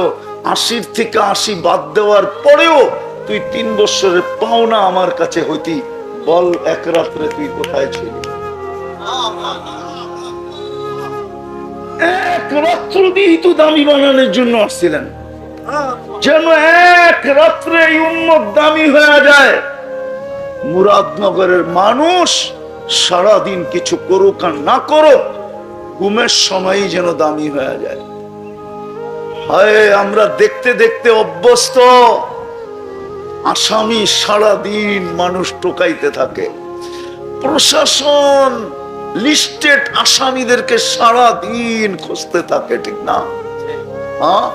80 থেকে 80 বাদ দেওয়ার পরেও তুই 3 বছরের পাওনা আমার কাছে হইতি, বল এক রাত্রে তুই কোথায় ছিলি? এক রাত্র দিয়ে তো দামি বানানোর জন্য আসছিলেন, যেন এক রাত্রে এই উম্মত দামি হয়ে যায়। মুরাদনগরের মানুষ সারাদিন কিছু করুক আর না করুক, ঘুমের সময় যেন দামি হয়ে যায়। হায়, আমরা দেখতে দেখতে অভ্যস্ত। আসামি সারাদিন মানুষ টোকাইতে থাকে, প্রশাসন লিস্টেড আসামিদেরকে সারাদিন খুঁজতে থাকে, ঠিক না? হ্যাঁ,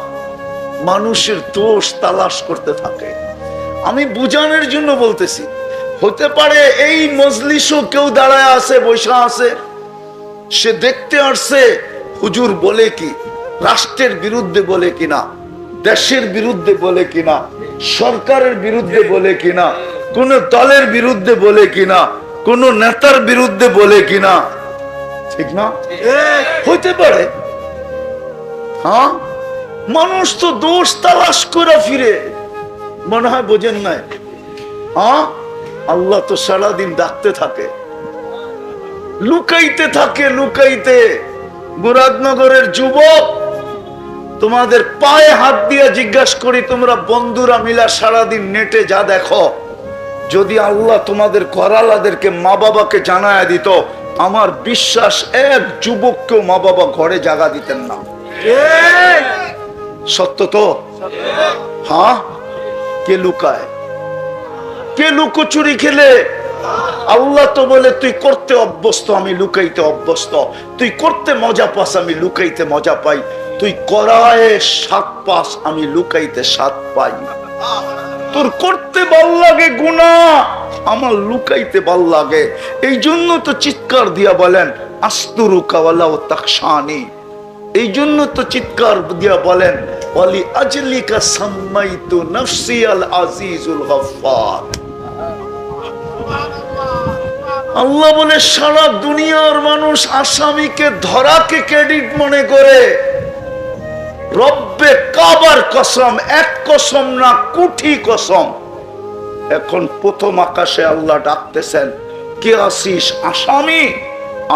মানুষের দোষ তালাশ করতে থাকে। আমি বুঝানোর জন্য বলতেছি, হতে পারে এই মজলিসও কেউ দাঁড়ায় আছে, বৈশা আছে, সে দেখতে আসছে হুজুর বলে কি, রাষ্ট্রের বিরুদ্ধে বলে কিনা, দেশের বিরুদ্ধে বলে কিনা, সরকারের বিরুদ্ধে বলে কিনা, কোন দলের বিরুদ্ধে বলে কিনা, কোন নেতার বিরুদ্ধে বলে কিনা, ঠিক না? হতে পারে। হ্যাঁ, মানুষ তো দোষ তালাশ করে ফিরে, মনে হয় বোঝেন নাই? হ্যাঁ, আল্লাহ তো সারাদিন ডাকতে থাকে, লুকাইতে থাকে, লুকাইতে। মুরাদনগরের যুবক, তোমাদের পায়ে হাত দিয়ে জিজ্ঞাসা করি, তোমরা বন্ধুরা মিলা সারাদিন নেটে যা দেখো, যদি আল্লাহ তোমাদের করালাদেরকে মা বাবাকে জানায় দিত, আমার বিশ্বাস এক যুবককেও মা বাবা ঘরে জায়গা দিতেন না। সত্য তো? হ্যাঁ, কে লুকায়? কে লুকোচুরি খেলে? আল্লাহ তো বলে তুই করতে অভ্যস্ত, আমি লুকাইতে অভ্যস্ত। তুই করতে মজা পাস, আমি লুকাইতে মজা পাই। তুই করায় স্বাদ পাস, আমি লুকাইতে স্বাদ পাই। তোর করতে ভাল লাগে গুনাহ, আমার লুকাইতে ভাল লাগে। এই জন্য তো চিৎকার দিয়া বলেন আস্তুরুকা ওয়ালাউ তাকশানি। এই জন্য তো চিৎকার দিয়া বলেন ওয়ালি আজলিকা সাম্মাইতু নাফসি আল আজিজুল গফফার। আল্লাহ বলে সারা দুনিয়ার মানুষ আসামিকে ধরাকে ক্রেডিট মনে করে, রব্বে কাবার কসম, এক কসম না কোটি কসম। এখন প্রথম আকাশে আল্লাহ ডাকতেছেন, কে আসিস আসামি,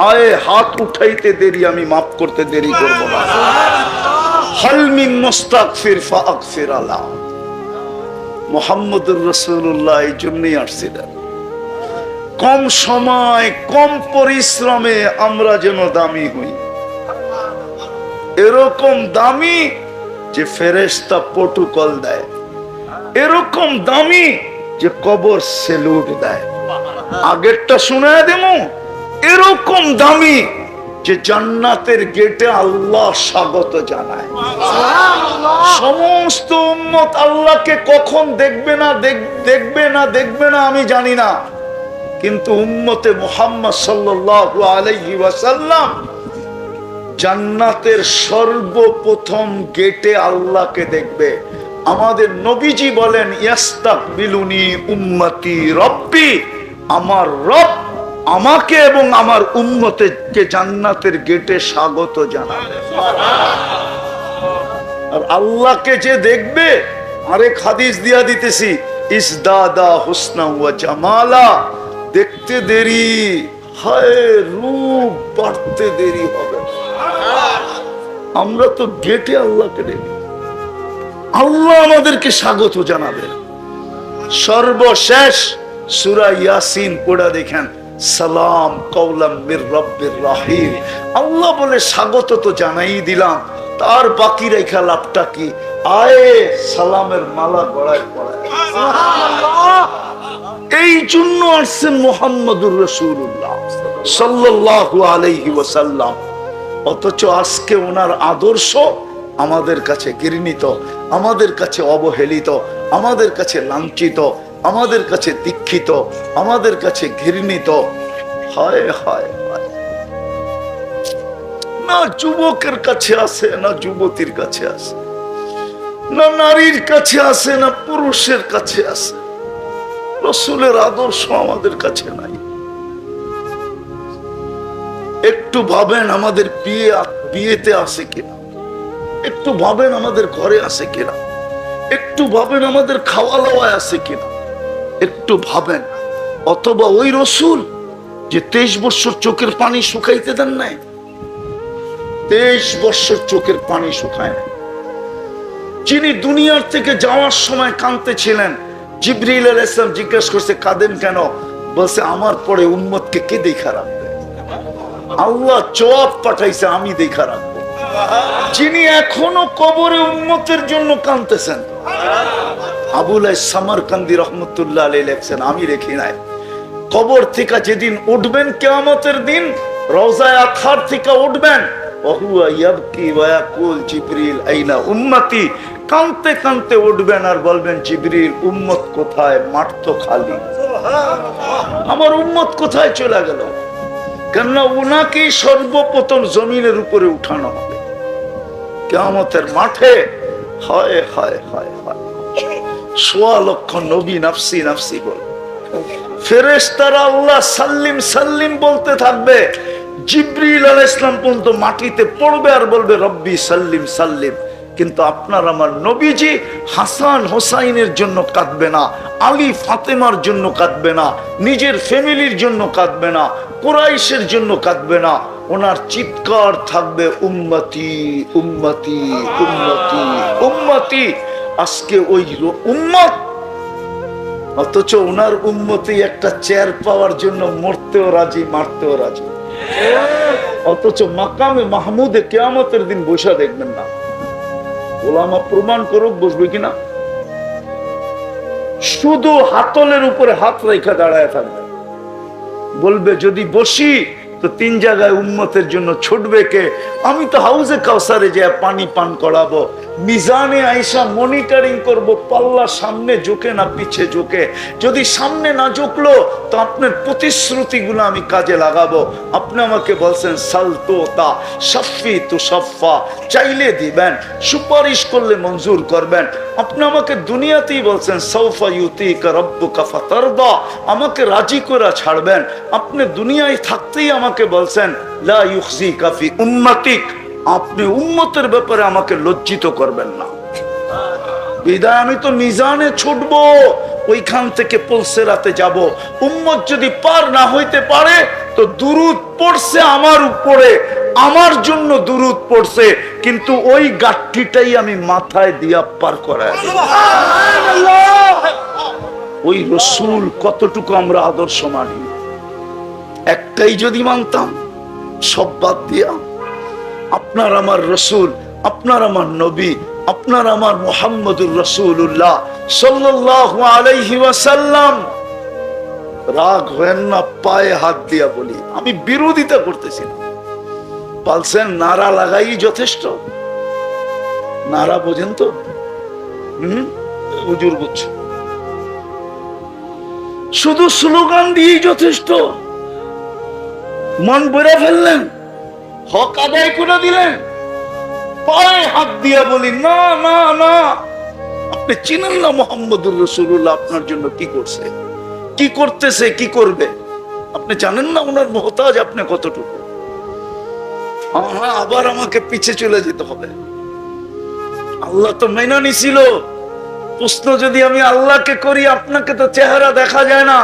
আয়ে হাত উঠাইতে দেরি, আমি মাফ করতে দেরি করব না। হাল মিন মুস্তাগফির ফাগফির আলা। মুহাম্মদুর রাসূলুল্লাহ এই জন্যই আসছিলেন, কম সময় কম পরিশ্রমে আমরা যেন দামি হই। এরকম দামি যে ফেরেশতা প্রটোকল দেয়, এরকম দামি যে কবর সেলুট দেয়। আগেরটা শুনায় দেবো, এরকম দামি যে জান্নাতের গেটে আল্লাহ স্বাগত জানায়। সমস্ত উম্মত আল্লাহকে কখন দেখবে না আমি জানি না, কিন্তু উম্মতে মুহাম্মদ সাল্লাল্লাহু আলাইহি ওয়াসাল্লাম জান্নাতের সর্বপ্রথম গেটে আল্লাহকে দেখবে। আমাদের নবীজি বলেন ইয়াস্তাকবিলুনি উম্মতি রব্বি, আমার রব আমাকে এবং আমার উম্মতকে জান্নাতের গেটে স্বাগত জানাবে। আর আল্লাহকে যে দেখবে, আরেক হাদিস দিয়া দিতেছি, ইসদাদা হুসনা ওয়া জামালা, দেখতে দেরি, হায় রূপ বাড়তে দেরি হবে। আমরা তো গেটে আল্লাহকে দেখি, আল্লাহ আমাদেরকে স্বাগত জানাবেন। সর্বশেষ সূরা ইয়াসিন পড়া দেখেন, সালাম কওলাম মির রাব্বির রহিম। আল্লাহ বলে স্বাগত তো জানাই দিলাম, তার বাকি রেখা লাভটা কি? আয়ে সালামের মালা গলায় পড়ায়। এই জন্য আসছেন মুহাম্মদুর রাসূলুল্লাহ সাল্লাল্লাহু আলাইহি ওয়াসাল্লাম। অথচ আজকে ওনার আদর্শ আমাদের কাছে ঘৃণিত, আমাদের কাছে অবহেলিত, আমাদের কাছে লাঞ্ছিত, আমাদের কাছে দীক্ষিত, আমাদের কাছে ঘৃণিত। হায় হায় হায়, না যুবকের কাছে আছে, না যুবতীর কাছে আছে, না নারীর কাছে আছে, না পুরুষের কাছে আছে। রাসূলের আদর্শ আমাদের কাছে নাই। একটু ভাবেন আমাদের বিয়েতে আছে কিনা, একটু ভাবেন আমাদের ঘরে আছে কিনা, একটু ভাবেন আমাদের খাওয়া দাওয়ায় আছে কিনা, একটু ভাবেন। অথবা ওই রাসূল যে 23 বছর চোখের পানি শুকাইতে দেন নাই, 23 বছর চোখের পানি শুকায় না, যিনি দুনিয়ার থেকে যাওয়ার সময় কাঁদতেছিলেন। জিবরিল আলাইহিস সালাম জিজ্ঞাসা করছে, কাঁদেন কেন? বলছে, আমার পরে উম্মতকে কে দেখা রাখবে? আল্লাহ জবাব পাঠাইছে, আমি দেখা রাখবো। যিনি এখনো কবরে উম্মতের জন্য কাঁদতেছেন, আবুল সামারকান্দি রহমতুল্লাহ আলাইহি লেখছেন, আমি রেখি নাই। কবর থেকে যেদিন উঠবেন কিয়ামতের দিন, রওজায়ে আতহার থেকে উঠবেন, ওহুয়া ইয়াবকি ওয়া ইয়াকুল জিবরিল আইনা উম্মতি, কাঁদতে কাঁদতে উঠবেন আর বলবেন, জিবরিল উম্মত কোথায়? মাঠ তো খালি, আমার উম্মত কোথায় চলে গেল? কেননা উনাকে সর্বপ্রথম জমিনের উপরে উঠানো হবে কিয়ামতের মাঠে। হায় হায় হায় হায়, ১৬ লক্ষ নবী নাফসি নাফসি বলে, ফেরেশতারা আল্লাহ সাল্লিম সাল্লিম বলতে থাকবে। জিবরিল আলাইহিস সালাম পর্যন্ত মাটিতে পড়বে আর বলবে, রব্বি সাল্লিম সাল্লিম। কিন্তু আপনার আমার নবীজি হাসান হোসাইনের জন্য কাঁদবে না, আলী ফাতেমার জন্য কাঁদবে না, নিজের ফ্যামিলির জন্য কাঁদবে না, কুরাইশের জন্য কাঁদবে না। ওনার চিৎকার থাকবে, উম্মতি উম্মতি উম্মতি উম্মতি। আজকে ওই উম্মত, অথচ ওনার উম্মতি একটা চেয়ার পাওয়ার জন্য মরতেও রাজি, মারতেও রাজি। অথচ মাকামে মাহমুদে কিয়ামতের দিন বসা দেখবেন না। ওলামা প্রমাণ করুক, বসবে কিনা? শুধু হাতলের উপরে হাত রেখা দাঁড়ায় থাকবে, বলবে, যদি বসি তো 3 জায়গায় উম্মতের জন্য ছুটবে কে? আমি তো হাউজে কাউসারে যে পানি পান করাবো, মিজানে আইসা মনিটরিং করব, পাল্লা সামনে ঝুঁকে না পিছে ঝুঁকে। যদি সামনে না ঝুঁকলো তো আপনার প্রতিশ্রুতিগুলো আমি কাজে লাগাবো। আপনি আমাকে বলছেন সালতোতা সাফি তু সাফা, চাইলে দিবেন, সুপারিশ করলে মঞ্জুর করবেন। আপনি আমাকে দুনিয়াতেই বলছেন সাউফা ইউতিকা রাব্বুকা ফাতারদা, আমাকে রাজি করে ছাড়বেন। আপনি দুনিয়ায় থাকতেই আমাকে বলছেন লা ইউখজিকা ফি উম্মাতিক, আপনি উম্মতের ব্যাপারে আমাকে লজ্জিত করবেন না। বিদায় আমি তো মিজানে ছুটবো, ওইখান থেকে পুলসেরাতে যাব। উম্মত যদি পার না হইতে পারে তো দুরুদ পড়ছে আমার উপরে, আমার জন্য দুরুদ পড়ছে, কিন্তু ওই গাঠটিটাই আমি মাথায় দিয়া পার করায়। ওই রাসূল কতটুকু আমরা আদর্শ মানি, একটাই যদি মানতাম, সব বাদ দিয়া আপনার আমার রাসূল, আপনার আমার নবী, আপনার আমার মুহাম্মদুর রাসূলুল্লাহ সাল্লাল্লাহু আলাইহি ওয়াসাল্লাম। রাগ হয় না, পায়ে হাত দিয়া বলি, আমি বিরোধিতা করতেছি না। বলছেন নারা লাগাই যথেষ্ট, নারা বোঝেন তো? হুজুর বুঝছো, শুধু স্লোগান দিয়েই যথেষ্ট? মন বইরা ফেললেন, হক আদায় করে দিলেন, পায়ে হাত দিয়া বলি না না না। আপনি চিনেন না মুহাম্মদুর রাসূলুল্লাহ আপনার জন্য কি করছে, কি করতেছে, কি করবে? আপনি জানেন না ওনার মুহতাজ আপনি কতটুকু? আবার আমাকে পিছে চলে যেতে হবে। আল্লাহ তো মেনে নিছিল প্রশ্ন যদি আমি আল্লাহকে করি, আপনাকে তো চেহারা দেখা যায় না,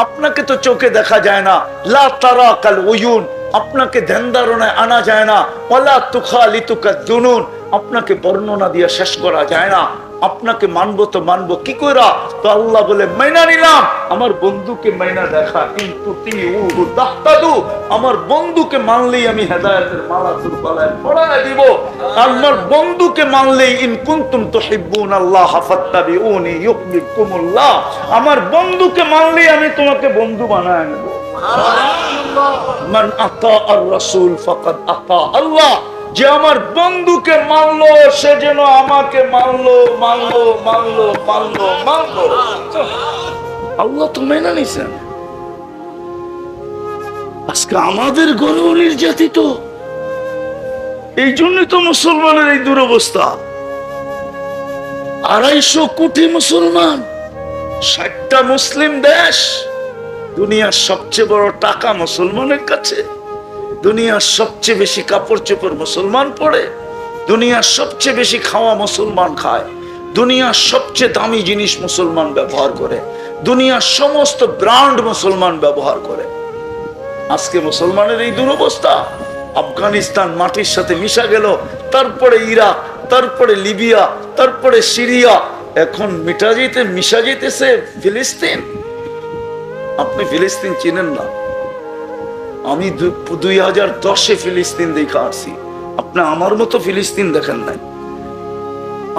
আপনাকে তো চোখে দেখা যায় না, লা তারা কাল উয়ুন, আপনাকে ধ্যান ধারণায় আনা যায় না, ওয়ালা তুখালিতুকা জুনুন, আপনাকে বর্ণনা দিয়ে শেষ করা যায় না। আপনাকে মানবো তো মানবো কি কইরা? তো আল্লাহ বলে মাইনা নিলাম, আমার বন্ধুকে মাইনা দেখা, কিন্তু তিউহু তাহতাদু, আমার বন্ধুকে মানলেই আমি হেদায়েতের মালাতুল গলায় পরায় দিব। আমার বন্ধুকে মানলেই ইন কুনতুম তুহিব্বুনাল্লাহ ফাত্তাবিউনি ইউহিব্বুকুমুল্লাহ, আমার বন্ধুকে মানলেই আমি তোমাকে বন্ধু বানায় নেব। সুবহানাল্লাহ। মান আতা আর রাসূল ফাকাদ আতা আল্লাহ, যে আমার বন্ধুকে মানলো সে যেন আমাকে মানলো মানলো মানলো মানলো মানলো। আল্লাহ তো মেনে নিছেন। আজকে আমাদের গণ নির্যাতিত, এই জন্যই তো মুসলমানের এই দুরবস্থা। 250 কোটি মুসলমান, 60টা মুসলিম দেশ, দুনিয়ার সবচেয়ে বড় টাকা মুসলমানের কাছে, দুনিয়ার সবচেয়ে বেশি কাপড় চোপড় মুসলমান পরে, দুনিয়ার সবচেয়ে বেশি খাওয়া মুসলমান খায়, দুনিয়ার সবচেয়ে দামি জিনিস মুসলমান ব্যবহার করে, দুনিয়ার সমস্ত ব্র্যান্ড মুসলমান ব্যবহার করে। আজকে মুসলমানের এই দুরবস্থা। আফগানিস্তান মাটির সাথে মিশা গেল, তারপরে ইরাক, তারপরে লিবিয়া, তারপরে সিরিয়া, এখন মিশা যেতেছে ফিলিস্তিন। আপনি ফিলিস্তিন চিনেন না, আমি 2010-এ ফিলিস্তিন দেখে আসছি, আপনি আমার মতো ফিলিস্তিন দেখেন নাই।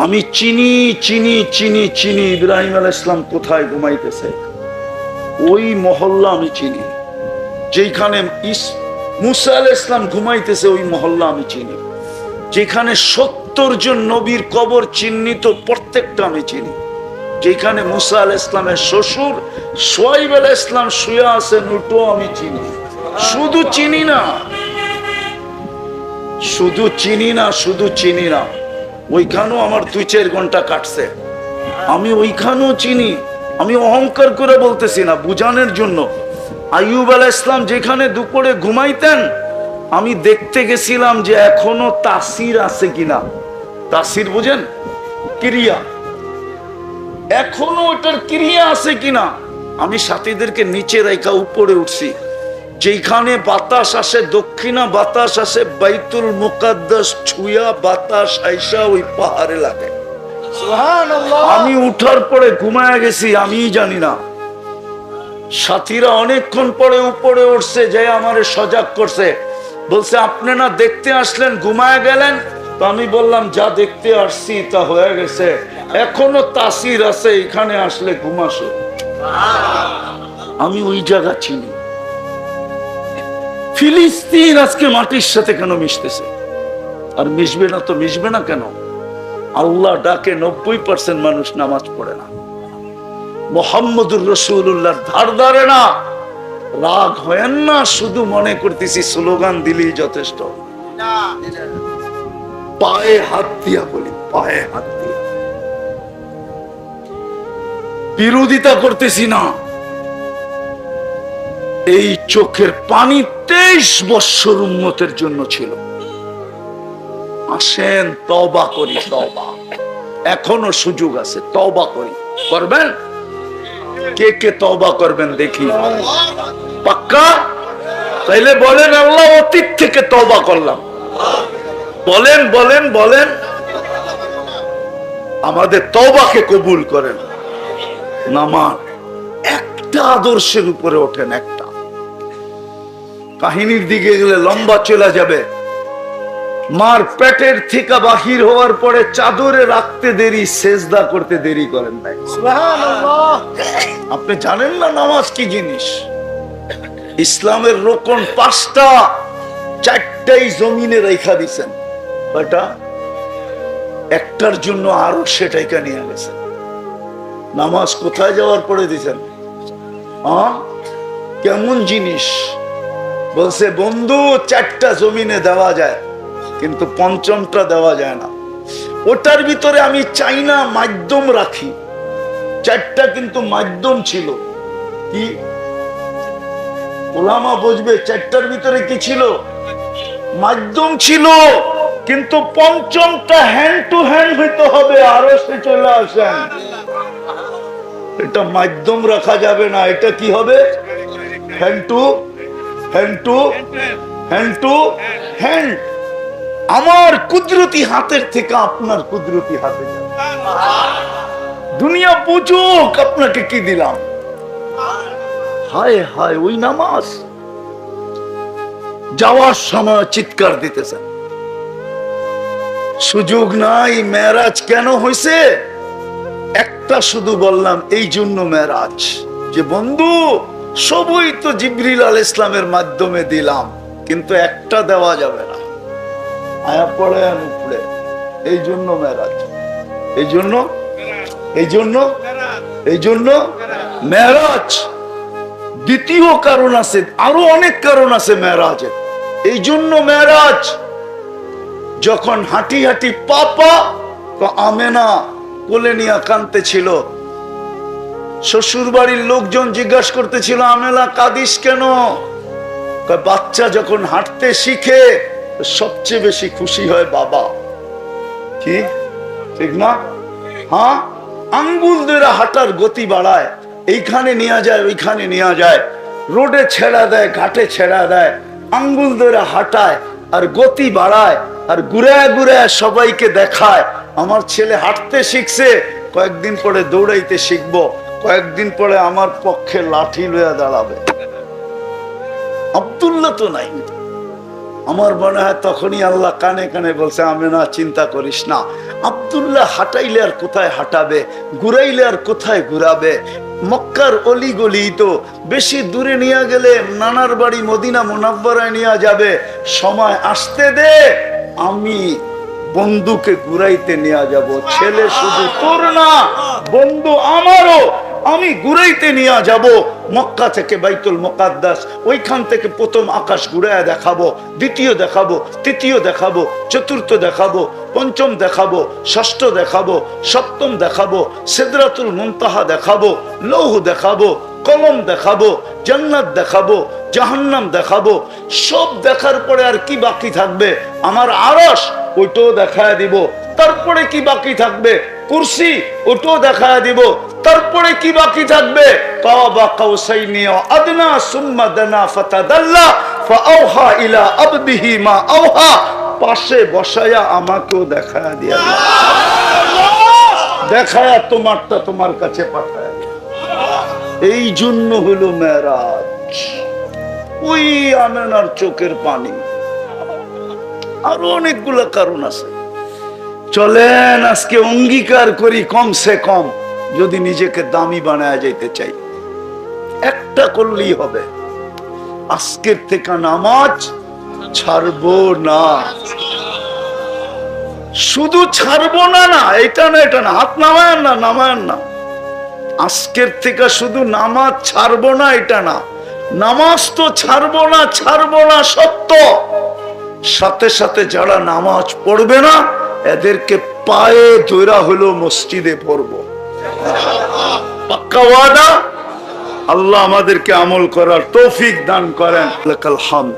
আমি চিনি চিনি চিনি চিনি ইব্রাহিম আলাইহিস সালাম কোথায় ঘুমাইতেছে, ওই মহল্লা আমি চিনি। যেখানে মুসা আলাইহিস সালাম ঘুমাইতেছে ওই মহল্লা আমি চিনি। যেখানে 70 জন নবীর কবর চিহ্নিত প্রত্যেকটা আমি চিনি। যেখানে মুসা আলাইহিস সালামের শ্বশুর শুআয়ব আলাইহিস সালাম শুয়ে আছেন ওটাও আমি চিনি। শুধু চিনি না, শুধু চিনি না, শুধু চিনি না, ওইখানেও আমার 2-4 ঘন্টা কাটছে। আমি ওইখানেও চিনি। আমি অহংকার করে বলতেছি না, বুঝানোর জন্য। আইয়ুব আলাইহিস সালাম যেখানে দুপুরে ঘুমাইতেন, আমি দেখতে গেছিলাম যে এখনো তাসির আছে কিনা। তাসির বুঝেন? ক্রিয়া, এখনো ওটার ক্রিয়া আছে কিনা। আমি সাথীদেরকে নিচে রেখা উপরে উঠছি। যেখানে বাতাস আসে, দক্ষিণা বাতাস আসে, বাইতুল মুকাদ্দাস ছুঁয়া বাতাস আইসা ওই পাহাড়ে লাগে। সুবহানাল্লাহ। আমি উঠার পরে ঘুমায় গেছি, আমিই জানি না। সাথীরা অনেকক্ষণ পরে উপরে উঠছে, যে আমারে সজাগ করছে, বলছে আপনি না দেখতে আসলেন, ঘুমায় গেলেন। তো আমি বললাম যা দেখতে আসছি তা হয়ে গেছে, এখনো তাসির আছে, এখানে আসলে ঘুমাসো। আমি ওই জায়গা চিনি। ফিলিস্তিন আজকে মাটির সাথে কেন মিশতেছে? আর মিশবে না তো মিশবে না কেন? আল্লাহ ডাকে 90% মানুষ নামাজ পড়ে না, মুহাম্মদুর রাসূলুল্লাহর ধার ধারে না। রাগ হয় না, শুধু মনে করতেছি স্লোগান দিলেই যথেষ্ট। পায়ে হাত দিয়া বলি, পায়ে হাত দিয়া বিরোধিতা করতেছি না। এই চোখের পানি 23 বছর উম্মতের জন্য ছিল। আসেন তওবা করি, তওবা এখনো সুযোগ আছে, তওবা করি। করবেন? কে কে তওবা করবেন দেখি? পাক্কা? তাইলে বলেন আল্লাহ অতীত থেকে তওবা করলাম। বলেন বলেন বলেন, আমাদের তওবাকে কবুল করেন। নামাজ একটা আদর্শের উপরে ওঠেন, একটা। কাহিনীর দিকে গেলে লম্বা চলে যাবে। মার পেটের থেকে বাহির হওয়ার পরে চাদরে রাখতে দেরি, সেজদা করতে দেরি করেন নাই। সুবহানাল্লাহ। আপনি জানেন না নামাজ কি জিনিস? ইসলামের রোকন 5টা, 4টাই জমিনে রেখা দিছেন। কয়টা? একটার জন্য আরো সেটাইকা নিয়ে গেছেন। নামাজ কোথায় যাওয়ার পরে দিছেন? কেমন জিনিস? বলছে বন্ধু 4টা জমিনে দেওয়া যায়, কিন্তু 5মটা দেওয়া যায় না। ওটার ভিতরে আমি চাই না মাধ্যম রাখি। 4টা কিন্তু মাধ্যম ছিল। কি ওলামা বুঝবে? 4টার ভিতরে কি ছিল? মাধ্যম ছিল, কিন্তু 5মটা হ্যান্ড টু হ্যান্ড হইতে হবে। আরো সে চলে আসেন। এটা মাধ্যম রাখা যাবে না, এটা কি হবে? Hand to hand to hand to hand. আমার কুদরতি হাতের থেকে আপনার কুদরতি হাতে যাবে। দুনিয়া বুঝুক আপনাকে কি দিলাম। হায় হায়, ওই নামাজ যাওয়ার সময় চিৎকার দিতেছেন, সুযোগ নাই। মেরাজ কেন হয়েছে? একটা শুধু বললাম, এই জন্য মেরাজ যে বন্ধু সবই তো জিবরিল আলাইহিস সালামের মাধ্যমে দিলাম, কিন্তু একটা দেওয়া যাবে না। আয়া পড়ে উপরে, এই জন্য মেরাজ, এই জন্য এই জন্য এই জন্য মেরাজ। দ্বিতীয় কারণ আছে, আরো অনেক কারণ আছে মেরাজের। এই জন্য মেরাজ, যখন হাঁটি হাঁটি পাপা আমেনা কোলে নিয়ে কাঁদতে ছিল, শ্বশুর বাড়ির লোকজন জিজ্ঞাসা করতেছিল, আমেনা কাঁদিস কেন? বাচ্চা যখন হাঁটতে শিখে সবচেয়ে বেশি খুশি হয় বাবা। ঠিক ঠিক না? হ্যাঁ, আঙ্গুল ধরে হাঁটার গতি বাড়ায়, এইখানে নিয়ে যায় ওইখানে নিয়ে যায়, রোডে ছেড়া দেয় ঘাটে ছেড়া দেয়, আঙ্গুল ধরে হাঁটায় আর গতি বাড়ায়, আর ঘুরায় ঘুরায় সবাইকে দেখায় আমার ছেলে হাঁটতে শিখছে, কয়েকদিন পরে দৌড়াইতে শিখবো, কয়েকদিন পরে আমার পক্ষে লাঠি লইয়া দাঁড়াবে। আব্দুল্লাহ তো নাই। আমার মনে হয় তখনই আল্লাহ কানে কানে বলছে, আমেনা চিন্তা করিস না। আব্দুল্লাহ হাঁটাইলে আর কোথায় হাঁটাবে, ঘুরাইলে আর কোথায় ঘুরাবে? মক্কার অলি গলি তো, বেশি দূরে নিয়ে গেলে নানার বাড়ি মদিনা মুনাব্বরায় নিয়ে যাবে। সময় আসতে দে, আমি বন্ধুকে ঘুরাইতে নিয়ে যাব। ছেলে শুধু তোর না, বন্ধু আমারও, আমি ঘুরাইতে নিয়ে যাব। মক্কা থেকে বাইতুল মুকাদ্দাস, ওইখান থেকে প্রথম আকাশ ঘুরায় দেখাবো, দ্বিতীয় দেখাবো, তৃতীয় দেখাবো, চতুর্থ দেখাবো, পঞ্চম দেখাবো, ষষ্ঠ দেখাবো, সপ্তম দেখাবো, সিদরাতুল মুনতাহা দেখাবো, লৌহ দেখাবো, কলম দেখাবো, জান্নাত দেখাবো, জাহান্নাম দেখাবো। সব দেখার পরে আর কি বাকি থাকবে? আমার আরশ, ওইটাও দেখায় দিব। তারপরে কি বাকি থাকবে? কুরসি, ওটাও দেখায় দিব। তারপরে কি বাকি থাকবে? কাবা কাউসাইনি আদনা সুম্মা দানা ফাতাদাল্লা ফাআওহা ইলা আবদিহি মা আওহা। পাশে বসায়া আমাকেও দেখায় দিয়া, দেখায়া তোমারটা তোমার কাছে পাঠায়। এই জন্য হলো মেরাজ। ওই আমেনার চোখের পানি, আরো অনেকগুলো কারণ আছে। চলেন আজকে অঙ্গীকার করি, কমসে কম যদি নিজেকে দামি বানায় যাইতে চাই, একটা করলেই হবে, আজকের থেকে নামাজ ছাড়বো না। শুধু ছাড়বো না, না এটা না, এটা না, হাত নামায়েন না, নামায়েন না। আজকের থেকে শুধু নামাজ ছাড়বো না এটা না, নামাজ তো ছাড়বো না, ছাড়বো না সত্য, সাথে সাথে যারা নামাজ পড়বে না এদেরকে পায়ে ধরা হলো মসজিদে পড়বো। পাক্কা ওয়াদা। আল্লাহ আমাদেরকে আমল করার তৌফিক দান করেন। লাকাল হামদ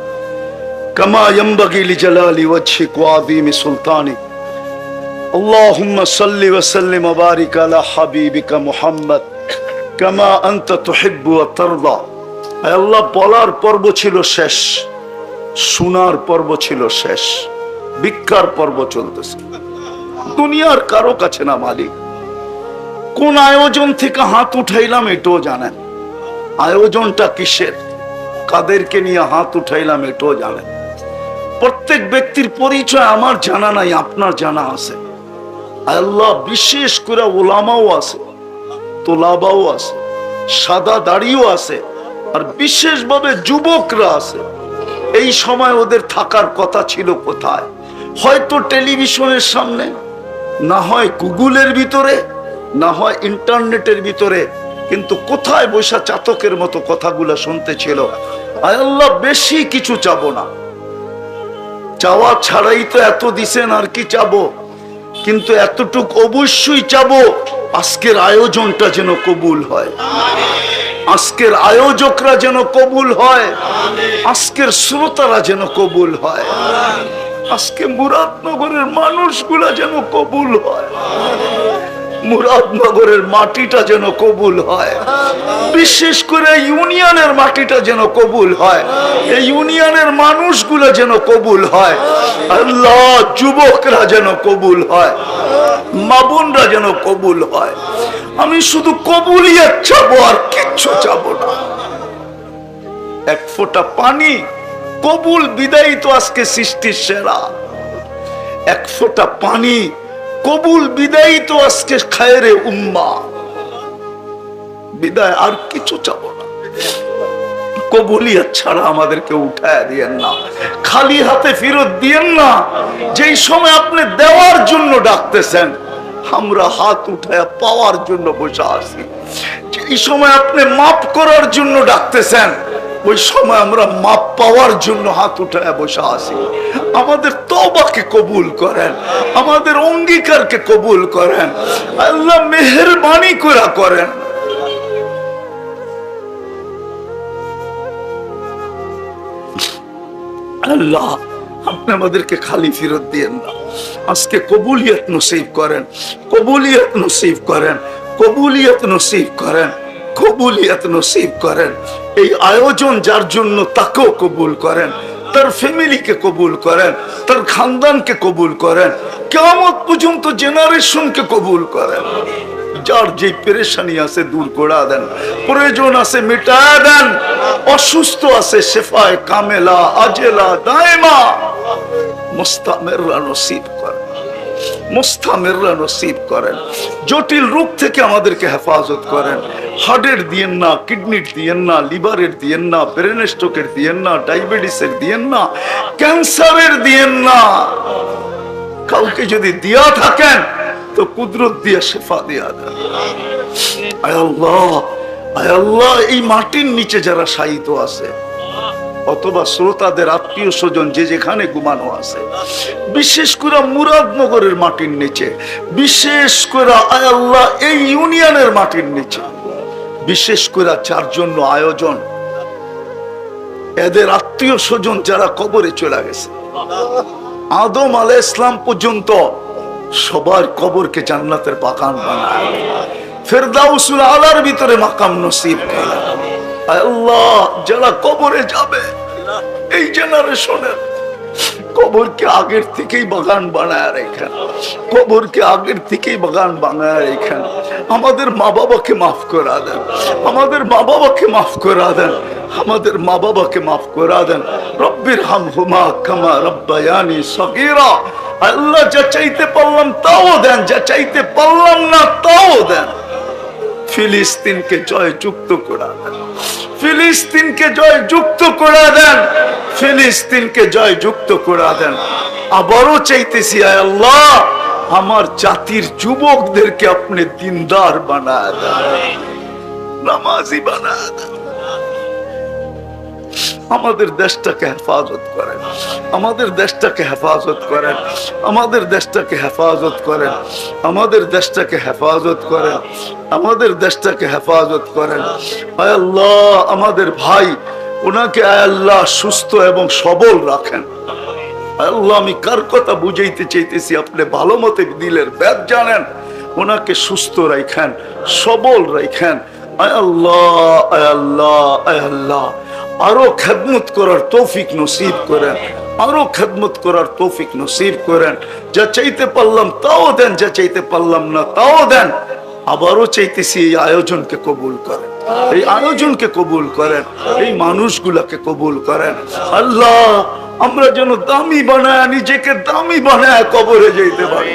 কামা ইয়ানবাগি লিজালালি ওয়াজহিক ওয়া আযীমি সুলতানিক। আল্লাহুম্মা সাল্লি ওয়া সাল্লিম ওয়া বারিক আলা হাবিবিকা মুহাম্মদ কামা আনতা তুহিব্বু ওয়া তারদা। আল্লাহ, বলার পর্ব ছিল শেষ, শোনার পর্ব ছিল শেষ, ভিক্ষার পর্ব চলতেছে। দুনিয়ার কারো কাছে না মালিক। কোন আয়োজন থেকে হাত উঠাইলাম এটাও জানেন, আয়োজনটা কিসের, কাদেরকে নিয়ে হাত উঠাইলাম এটাও জানেন। প্রত্যেক ব্যক্তির পরিচয় আমার জানা নাই, আপনার জানা আছে। আল্লাহ বিশেষ করে ওলামাও আছে, তোলাবাও আছে, সাদা দাড়িও আছে, আর বিশেষভাবে যুবকরা আছে। এই সময় ওদের থাকার কথা ছিল কোথায়? হয়তো টেলিভিশনের সামনে, না হয় গুগলের ভিতরে, না হয় ইন্টারনেটের ভিতরে, কিন্তু কোথায় বৈশা চাতকের মতো কথাগুলো শুনতে ছিল। আল্লাহ বেশি কিছু চাবো না, চাওয়া ছাড়াই তো এত দিছেন, আর কি চাবো? কিন্তু এতটুক অবশ্যই চাবো, আজকের আয়োজনটা যেন কবুল হয়, আজকের আয়োজকরা যেন কবুল হয়, আজকের শ্রোতারা যেন কবুল হয়, আজকে মুরাদনগরের মানুষগুলা যেন কবুল হয়, মুরাদনগরের মাটিটা যেন কবুল হয়, বিশেষ করে ইউনিয়নের মাটিটা যেন কবুল হয়, এই ইউনিয়নের মানুষগুলো যেন কবুল হয়। আল্লাহ, যুবকরা যেন কবুল হয়, মা বোনরা যেন কবুল হয়। আমি শুধু কবুলিয়ত চাবো, আর কিচ্ছু চাবো না। এক ফোঁটা পানি কবুল বিদায়ী তো আজকে সৃষ্টির সেরা। এক ফোঁটা পানি কবুল বিদায়ী তো আজকে খায়রে উম্মাহ। বিদায় আর কিছু চাবো না। কবুলিয়ত ছাড়া আমাদেরকে উঠায় দিয়েন না, খালি হাতে ফেরত দিয়েন না। যেই সময় আপনি দেওয়ার জন্য ডাকতেছেন, আমরা হাত উঠায় পাওয়ার জন্য বসে আছি। যেই সময় আপনি মাফ করার জন্য ডাকতেছেন, ওই সময় আমরা মাপ পাওয়ার জন্য হাত উঠায় বসে আছি। আমাদের তওবাকে কবুল করেন, আমাদের অঙ্গীকারকে কবুল করেন। আল্লাহ মেহেরবানি করে করেন। আল্লাহ, আপনি আমাদেরকে খালি ফেরত দিয়েন না। আজকে কবুলিয়ত নসিব করেন, কবুলিয়ত নসিব করেন, কবুলিয়ত নসিব করেন, কবুলিয়ত নসিব করেন। এই আয়োজন যার জন্য, তাকেও কবুল করেন, তার ফ্যামিলিকে কবুল করেন, তার খানদানকে কবুল করেন, কিয়ামত পর্যন্ত জেনারেশনকে কবুল করেন। যার যে পেরেশানি আছে দূর করে দেন, প্রয়োজন আছে মিটায় দেন, অসুস্থ আছে শেফায়ে কামেলা আজেলা দায়মা মুস্তামিররা নসিব করেন, মুস্তামিররা নসিব করেন। জটিল রোগ থেকে আমাদেরকে হেফাজত করেন। হার্টের দিয়েন না, কিডনির দিয়েন না, লিভারের দিয়েন না, ব্রেন স্ট্রোকের দিয়েন না, ডায়াবেটিসের দিয়েন না, ক্যান্সারের দিয়েন না। কাউকে যদি দিয়া থাকেন তো কুদরত দিয়ে শেফা দিয়া দেন। আয় আল্লাহ, আয় আল্লাহ, এই মাটির নিচে যারা শায়িত আছে অথবা শ্রোতাদের আত্মীয় স্বজন যে যেখানে ঘুমানো আছে, বিশেষ করে মুরাদনগরের মাটির নিচে, বিশেষ করে আয় আল্লাহ এই ইউনিয়নের মাটির নিচে, বিশেষ করে যার জন্য আয়োজন, এদের আত্মীয় স্বজন যারা কবরে চলে গেছে, আদম আলাইহিস সালাম পর্যন্ত সবার কবরকে জান্নাতের বাগান বানায়, ফেরদাউসুল আলার ভিতরে মাকাম নসিব করে। আল্লাহ, যারা কবরে যাবে এই জেনারেশনের, কবরকে আগের থেকেই বাগান বানায় রেখেন, কবরকে আগের থেকেই বাগান বানায় রেখেন। আমাদের মা বাবাকে মাফ করা দেন, আমাদের মা বাবাকে মাফ করা দেন, আমাদের মা বাবাকে মাফ করা দেন। রব্বির হামহুমা কামা রব্বায়ানি সগীরা। আল্লাহ, যা চাইতে পারলাম তাও দেন, যা চাইতে পারলাম না তাও দেন। ফিলিস্তিনকে জয় যুক্ত করা দেন, ফিলিস্তিনকে জয় যুক্ত করা দেন, ফিলিস্তিনকে জয় যুক্ত করা দেন। আবারও চাইতেছি, আয় আল্লাহ, আমার জাতির যুবকদেরকে আপনি দিনদার বানায় দেন, নামাজি বানায় দেন। আমাদের দেশটাকে হেফাজত করেন, আমাদের দেশটাকে হেফাজত করেন, আমাদের দেশটাকে হেফাজত করেন, আমাদের দেশটাকে হেফাজত করেন, আমাদের দেশটাকে হেফাজত করেন। আয় আল্লাহ, আমাদের ভাই, ওনাকে আয় আল্লাহ সুস্থ এবং সবল রাখেন। আল্লাহ, আমি কার কথা বুঝাইতে চাইতেছি, আপনি ভালো মতে দিলের ব্যাপ জানেন। ওনাকে সুস্থ রাখেন, সবল রাখেন। আয় আল্লাহ, আয় আল্লাহ, আয় আল্লাহ, আরো খেদমত করার তৌফিক নসিব করেন, আরো খেদমত করার তৌফিক নসিব করেন। যা চাইতে পারলাম তাও দেন, যা চাইতে পারলাম না তাও দেন। আবারও চাইতেছি, এই আয়োজনকে কবুল করেন, এই আয়োজনকে কবুল করেন, এই মানুষগুলাকে কবুল করেন। আল্লাহ, আমরা যেন দামি বানায়, নিজেকে দামি বানায় কবরে যেতে পারি।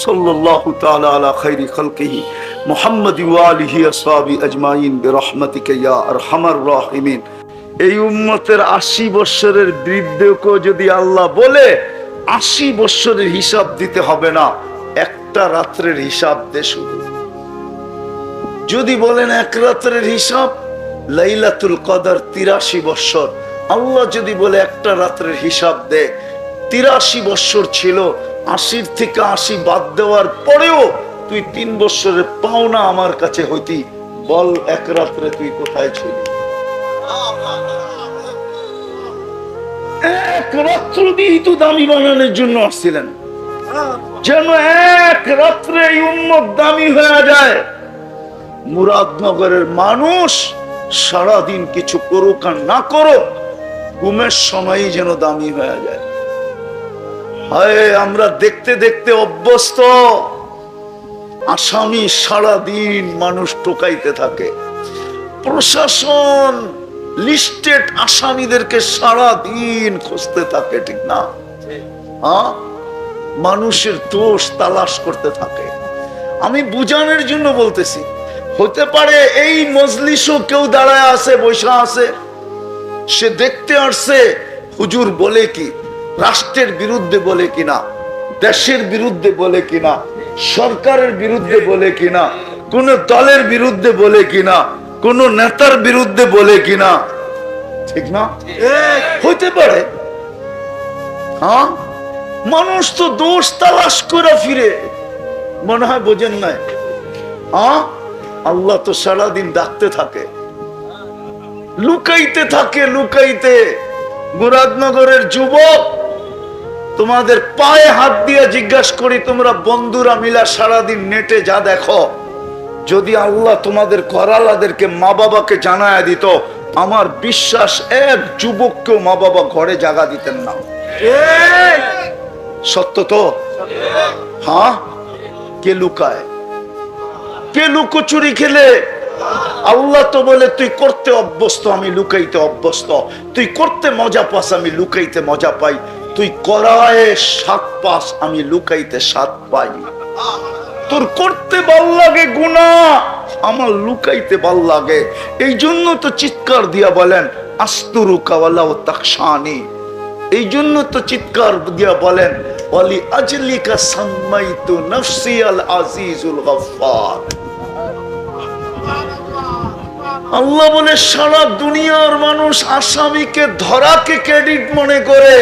সাল্লাল্লাহু তাআলা আলা খায়রি খালকিহি মুহাম্মাদি ওয়া আলিহি আসহাবি আজমাইন বিরহমাতিকা ইয়া আরহামার রাহিমিন। এই উম্মতের 80 বছরের বৃদ্ধকে যদি আল্লাহ বলে 80 বছরের হিসাব দিতে হবে না, একটা রাত্রের হিসাব দে শুধু। যদি বলেন এক রাত্রের হিসাব, লাইলাতুল কদর 83 বছর। আল্লাহ যদি বলে একটা রাত্রের হিসাব দে, 83 বছর ছিল, 80 থেকে 80 বাদ দেওয়ার পরেও তুই 3 বছরের পাওনা আমার কাছে হইতি, বল এক রাত্রে তুই কোথায় ছিলি? এক রাত্র দিয়ে তো দামি বানানোর জন্য আসছিলেন, যেন এক রাত্রে এই উম্মত দামি হয়ে যায়। মুরাদনগরের মানুষ সারাদিন কিছু করুক আর না করুক, ঘুমের সময়ই যেন দামি হয়ে যায়। হায়, আমরা দেখতে দেখতে অভ্যস্ত। আসামি সারাদিন মানুষ টোকাইতে থাকে, প্রশাসন লিস্টেড আসামিদেরকে সারাদিন খুঁজতে থাকে, ঠিক না? হ্যাঁ, মানুষের দোষ তালাশ করতে থাকে। আমি বুঝানোর জন্য বলতেছি, হতে পারে এই মজলিসও কেউ দাঁড়ায় আছে, বৈশা আছে, সে দেখতে আসছে হুজুর বলে কি, রাষ্ট্রের বিরুদ্ধে বলে কিনা, দেশের বিরুদ্ধে বলে কিনা, সরকারের বিরুদ্ধে বলে কিনা, কোন দলের বিরুদ্ধে বলে কিনা, কোন নেতার বিরুদ্ধে বলে কিনা, ঠিক না? হইতে পারে। হ্যাঁ, মানুষ তো দোষ তালাশ করে ফিরে, মনে হয় বোঝেন নাই? হ্যাঁ, আল্লাহ তো সারাদিন ডাকতে থাকে, লুকাইতে থাকে, লুকাইতে। মুরাদনগরের যুবক, তোমাদের পায়ে হাত দিয়ে জিজ্ঞাসা করি, তোমরা বন্ধুরা মিলা সারাদিন নেটে যা দেখো, যদি আল্লাহ তোমাদের করালাদেরকে মা বাবাকে জানায় দিত, আমার বিশ্বাস এক যুবককেও মা বাবা ঘরে জায়গা দিতেন না। সত্য তো? হ্যাঁ, কে লুকায়? কে লুকোচুরি খেলে? আল্লাহ তো বলে তুই করতে অভ্যস্ত, আমি লুকাইতে অভ্যস্ত। তুই করতে মজা পাস, আমি লুকাইতে মজা পাই। তুই করায় স্বাদ পাস, আমি লুকাইতে স্বাদ পাই। তোর করতে ভাল লাগে গুনাহ, আমার লুকাইতে ভাল লাগে। এই জন্য তো চিৎকার দিয়া বলেন আস্তুরুকা ওয়ালাউ তাকশানি। এই জন্য তো চিৎকার দিয়া বলেন ওয়ালি আজলিকা সাম্মাইতু নফসি আল আজিজুল গফফার। আল্লাহ বলে সারা দুনিয়ার মানুষ আসামিকে ধরাকে ক্রেডিট মনে করে।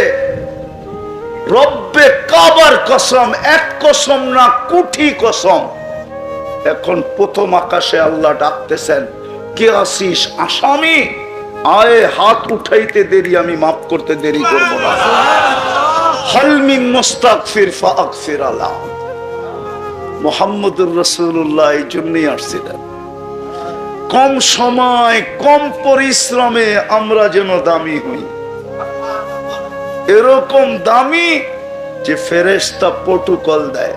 রব্বে কাবার কসম, এক কসম না, কোটি কসম। এখন প্রথম আকাশে আল্লাহ ডাকতেছেন, কে আসিস আসামি? আয়ে, হাত উঠাইতে দেরি, আমি মাফ করতে দেরি করব না। হাল মিন মুস্তাগফির ফাগফির আলা। মুহাম্মদুর রাসূলুল্লাহ এই জন্যই আসছিলেন, কম সময় কম পরিশ্রমে আমরা যেন দামি হই। এরকম দামি যে ফেরেশতা প্রটোকল দেয়,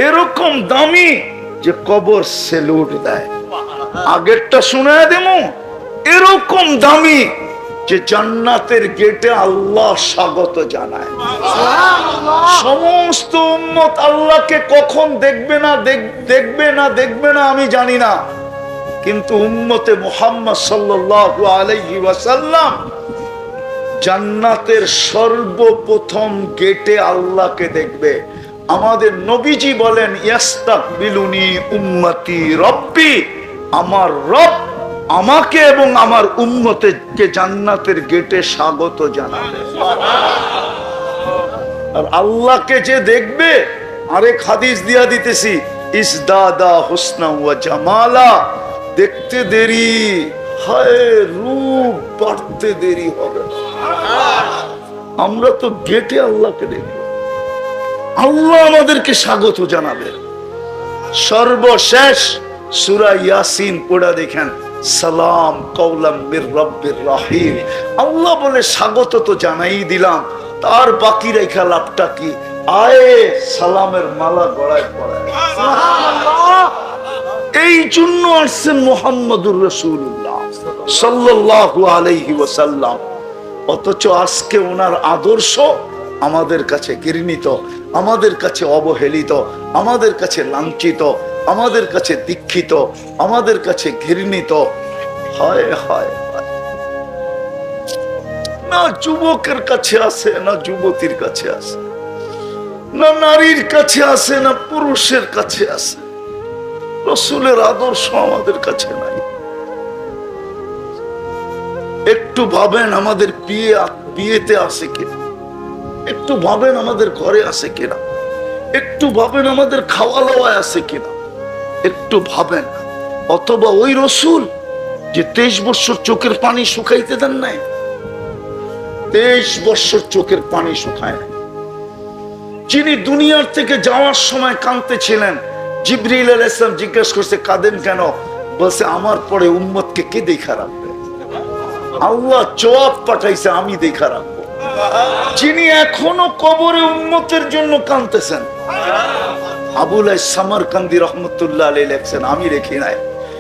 এরকম দামি যে কবর সেলুট দেয়। আগেরটা শুনে দেবো, এরকম দামি যে জান্নাতের গেটে আল্লাহ স্বাগত জানায়। সমস্ত উম্মত আল্লাহকে কখন দেখবে না আমি জানি না, কিন্তু উম্মতে মুহাম্মদ সাল্লাল্লাহু আলাইহি ওয়াসাল্লাম জান্নাতের সর্বপ্রথম গেটে আল্লাহকে দেখবে। আমাদের নবীজি বলেন ইয়াস্তাকবিলুনি উম্মতি রব্বি, আমার রব আমাকে এবং আমার উম্মতকে জান্নাতের গেটে স্বাগত জানাবে। আর আল্লাহকে যে দেখবে, আরেক হাদিস দিয়া দিতেছি, ইসদাদা হুসনা ওয়া জামালা। দেখতে দেরি, হায় রূপ বাড়তে দেরি হবে। আমরা তো গেটে আল্লাহকে দেখব, আল্লাহ আমাদেরকে স্বাগত জানাবে। সর্বশেষ সূরা ইয়াসিন পড়া দেখেন, সালাম কওলাম মির রাব্বির রহিম। আল্লাহ বলে স্বাগত তো জানাই দিলাম, তার বাকি রেখা লাভটা কি? আয়ে সালামের মালা গলায় পরায়। এই জন্য আসছেন মুহাম্মদুর রাসূলুল্লাহ সাল্লাল্লাহু আলাইহি ওয়াসাল্লাম। অথচ আজকে ওনার আদর্শ আমাদের কাছে ঘৃণিত, আমাদের কাছে অবহেলিত, আমাদের কাছে লাঞ্ছিত, আমাদের কাছে দীক্ষিত, আমাদের কাছে ঘৃণিত। হায় হায়, না যুবকের কাছে আছে, না যুবতীর কাছে আছে, না নারীর কাছে আছে, না পুরুষের কাছে আছে। রাসূলের আদর্শ আমাদের কাছে নাই। একটু ভাবেন আমাদের বিয়েতে আছে কিনা, একটু ভাবেন আমাদের ঘরে আছে কিনা, একটু ভাবেন আমাদের খাওয়া দাওয়ায় আছে কিনা, একটু ভাবেন। অথবা ওই রাসূল যে 23 বছর চোখের পানি শুকাইতে দেন নাই, 23 বছর চোখের পানি শুকায় নাই, যিনি দুনিয়ার থেকে যাওয়ার সময় কাঁদতেছিলেন, জিবরিল আলাইহিস সালাম জিজ্ঞেস করছে কাঁদেন কেন? বলছে আমার পরে উম্মতকে কে দেখা রাখবে? আল্লাহ জবাব পাঠাইছে আমি দেখা রাখবো। যিনি এখনো কবরে উম্মতের জন্য কাঁদতেছেন, আবুল সামারকান্দি রহমতুল্লাহ আলাইহি লেখছেন আমি রেখি নাই,